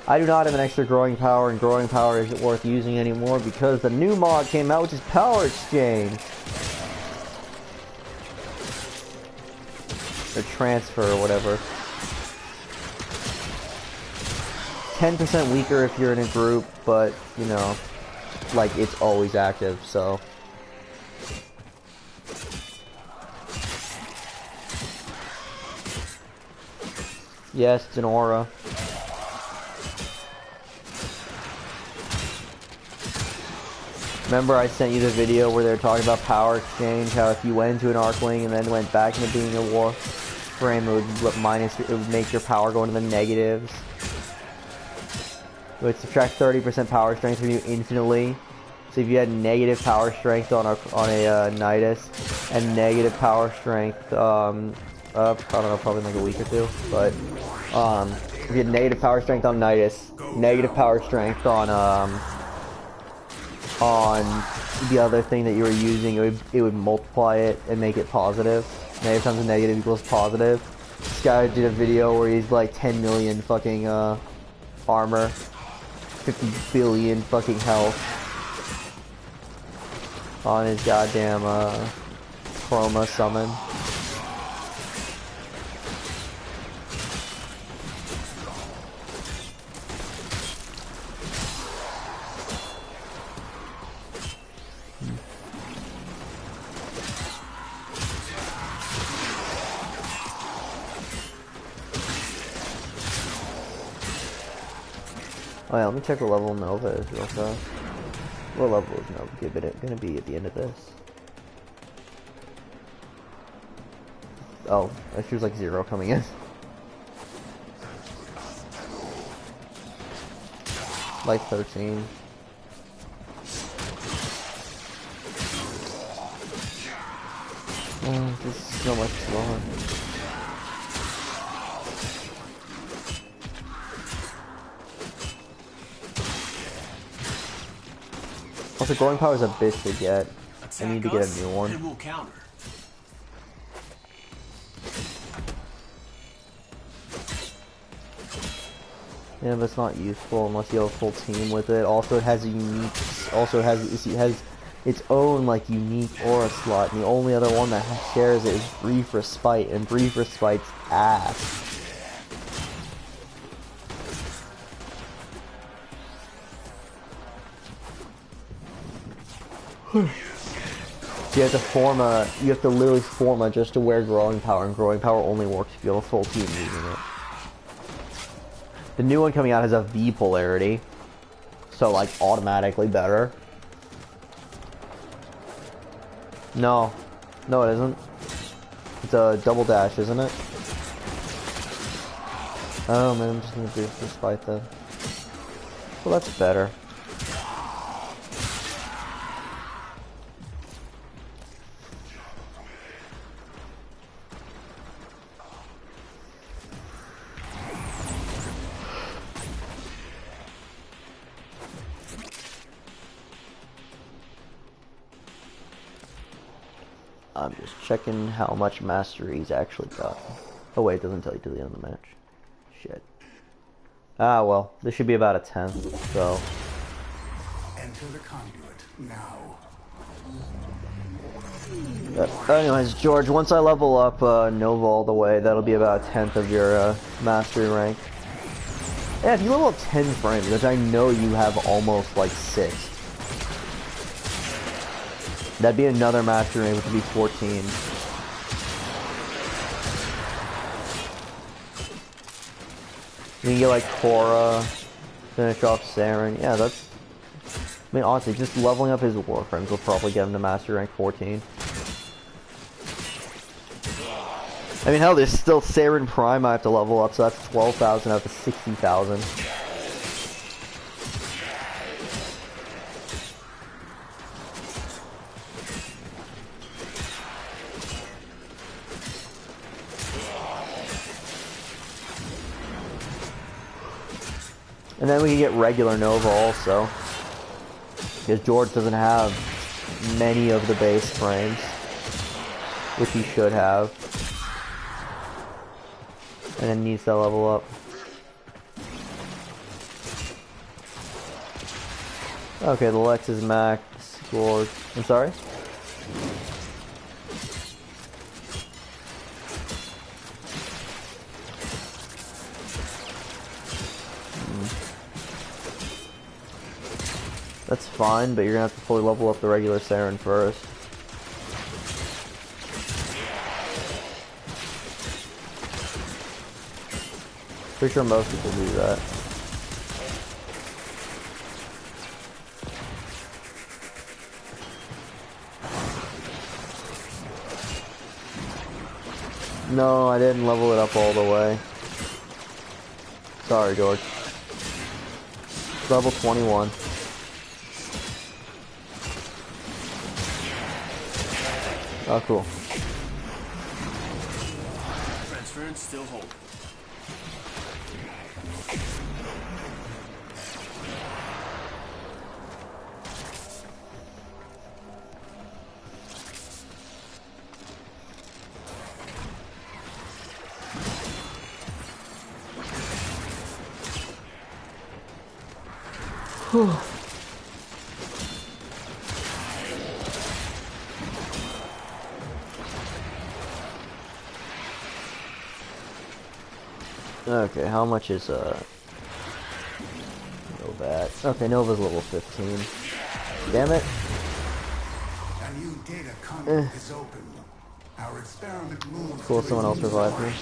I do not have an extra growing power, and growing power isn't worth using anymore because the new mod came out, which is Power Exchange. Or transfer, or whatever. 10% weaker if you're in a group, but, you know, like, it's always active, so. Yes, it's an aura. Remember I sent you the video where they were talking about Power Exchange, how if you went into an Arcling and then went back into being a Warframe, it would make your power go into the negatives. It would subtract 30% power strength from you infinitely. So if you had negative power strength on a Nidus and negative power strength, I don't know, probably in like a week or two, but if you had negative power strength on Nidus, negative power strength on the other thing that you were using, it would multiply it and make it positive. Negative times a negative equals positive. This guy did a video where he's like 10 million fucking armor, 50 billion fucking health on his goddamn Chroma summon. Oh yeah, let me check what level Nova is real fast. What level is Nova gonna be at the end of this? Oh, she was like 0 coming in. Like 13. Oh, this is so much slower. Also, growing power is a bitch to get. I need to get a new one. Yeah, but it's not useful unless you have a full team with it. Also, it has a unique. Also, it has its own like unique aura slot, and the only other one that shares it is Brief Respite, and Brief Respite's ass. So you have to literally form a just to wear growing power, and growing power only works if you have a full team using it. The new one coming out has a V polarity, so like automatically better. No, it isn't. It's a double dash, isn't it? Oh man, I'm just gonna do this fight then. Well, that's better. I'm just checking how much mastery he's actually got. Oh wait, it doesn't tell you to the end of the match. Shit. Ah well, this should be about a 10th, so... Enter the conduit now. Anyways, George, once I level up Nova all the way, that'll be about a 10th of your mastery rank. Yeah, if you level up 10 frames, which I know you have almost like 6, that'd be another mastery rank, which would be 14. You can get like Korra, finish off Saren. Yeah, that's... I mean, honestly, just leveling up his Warframes will probably get him to mastery rank 14. I mean, hell, there's still Saren Prime I have to level up, so that's 12,000 out of 60,000. And then we can get regular Nova also, because George doesn't have many of the base frames, which he should have. And then needs to level up. Okay, the Lex is max scored. I'm sorry? That's fine, but you're gonna have to fully level up the regular Saren first. Pretty sure most people do that. No, I didn't level it up all the way. Sorry, George. Level 21. Oh, cool. Transference still holding. Okay, how much is Nova? Okay, Nova's level 15. Damn it. A new data conduit is open. Our experiment moves. Cool, to someone else release revived me. light.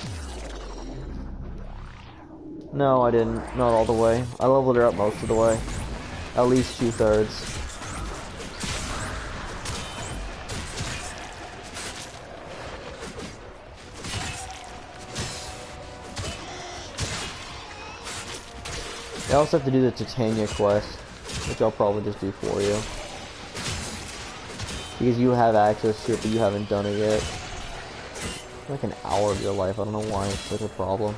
No, I didn't. Not all the way. I leveled her up most of the way. At least 2/3. I also have to do the Titania quest, which I'll probably just do for you. Because you have access to it, but you haven't done it yet. Like an hour of your life, I don't know why it's such a problem.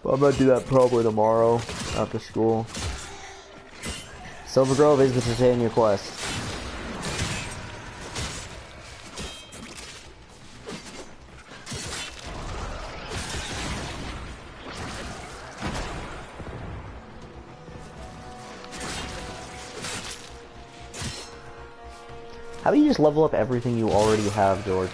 But I'm gonna do that probably tomorrow, after school. Silver Grove is the Titania quest. How about you just level up everything you already have, George?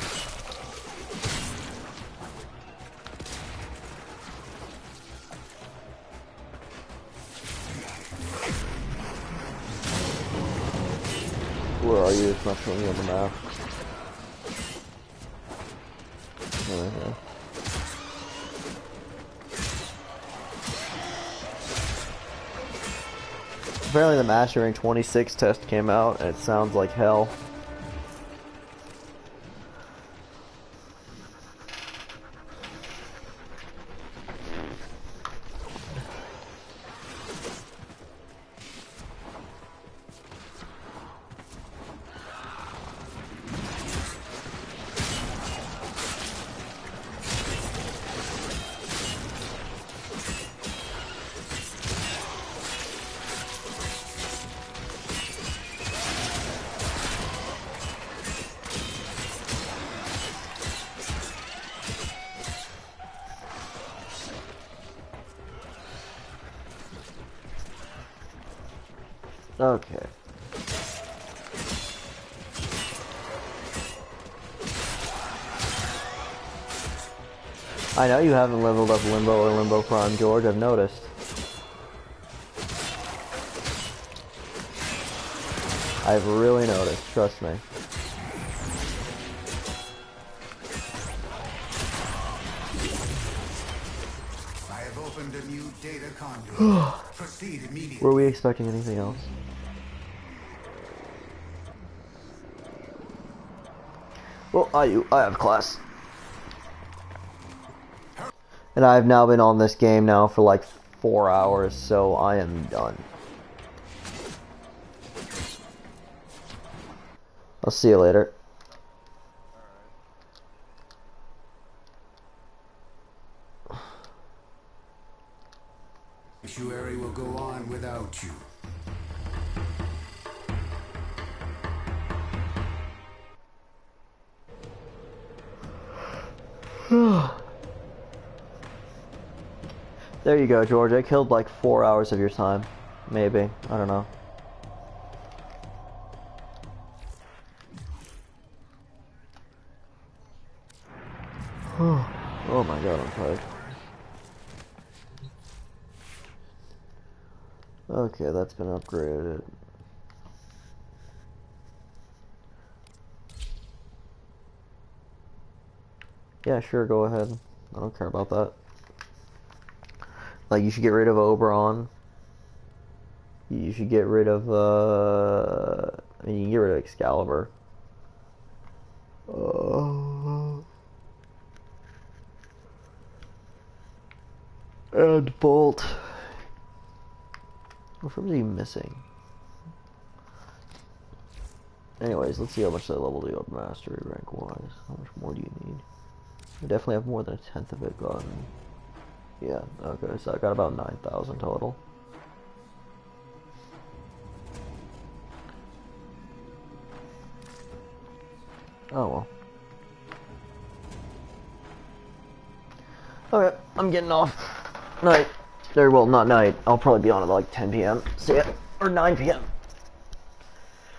Where are you? It's not showing you on the map. Okay. Apparently the Mastering 26 test came out, and it sounds like hell. Okay. I know you haven't leveled up Limbo or Limbo Prime, George, I've noticed. I've really noticed, trust me. I have opened a new data conduit. Proceed immediately. Were we expecting anything else? Well, I have class. And I've now been on this game now for like 4 hours, so I am done. I'll see you later. Sanctuary will go on without you. There you go, George. I killed like 4 hours of your time. Maybe. I don't know. Oh my god, I'm tired. Okay, that's been upgraded. Yeah, sure, go ahead. I don't care about that. Like, you should get rid of Oberon. You should get rid of, I mean, you can get rid of Excalibur. And Bolt. What are you missing? Anyways, let's see how much that leveled you up mastery rank wise. How much more do you need? I definitely have more than 1/10 of it gotten. Yeah, okay, so I got about 9,000 total. Oh well. Okay, I'm getting off. Night. Or, well, not night. I'll probably be on at like 10 p.m. See ya. Or 9 p.m.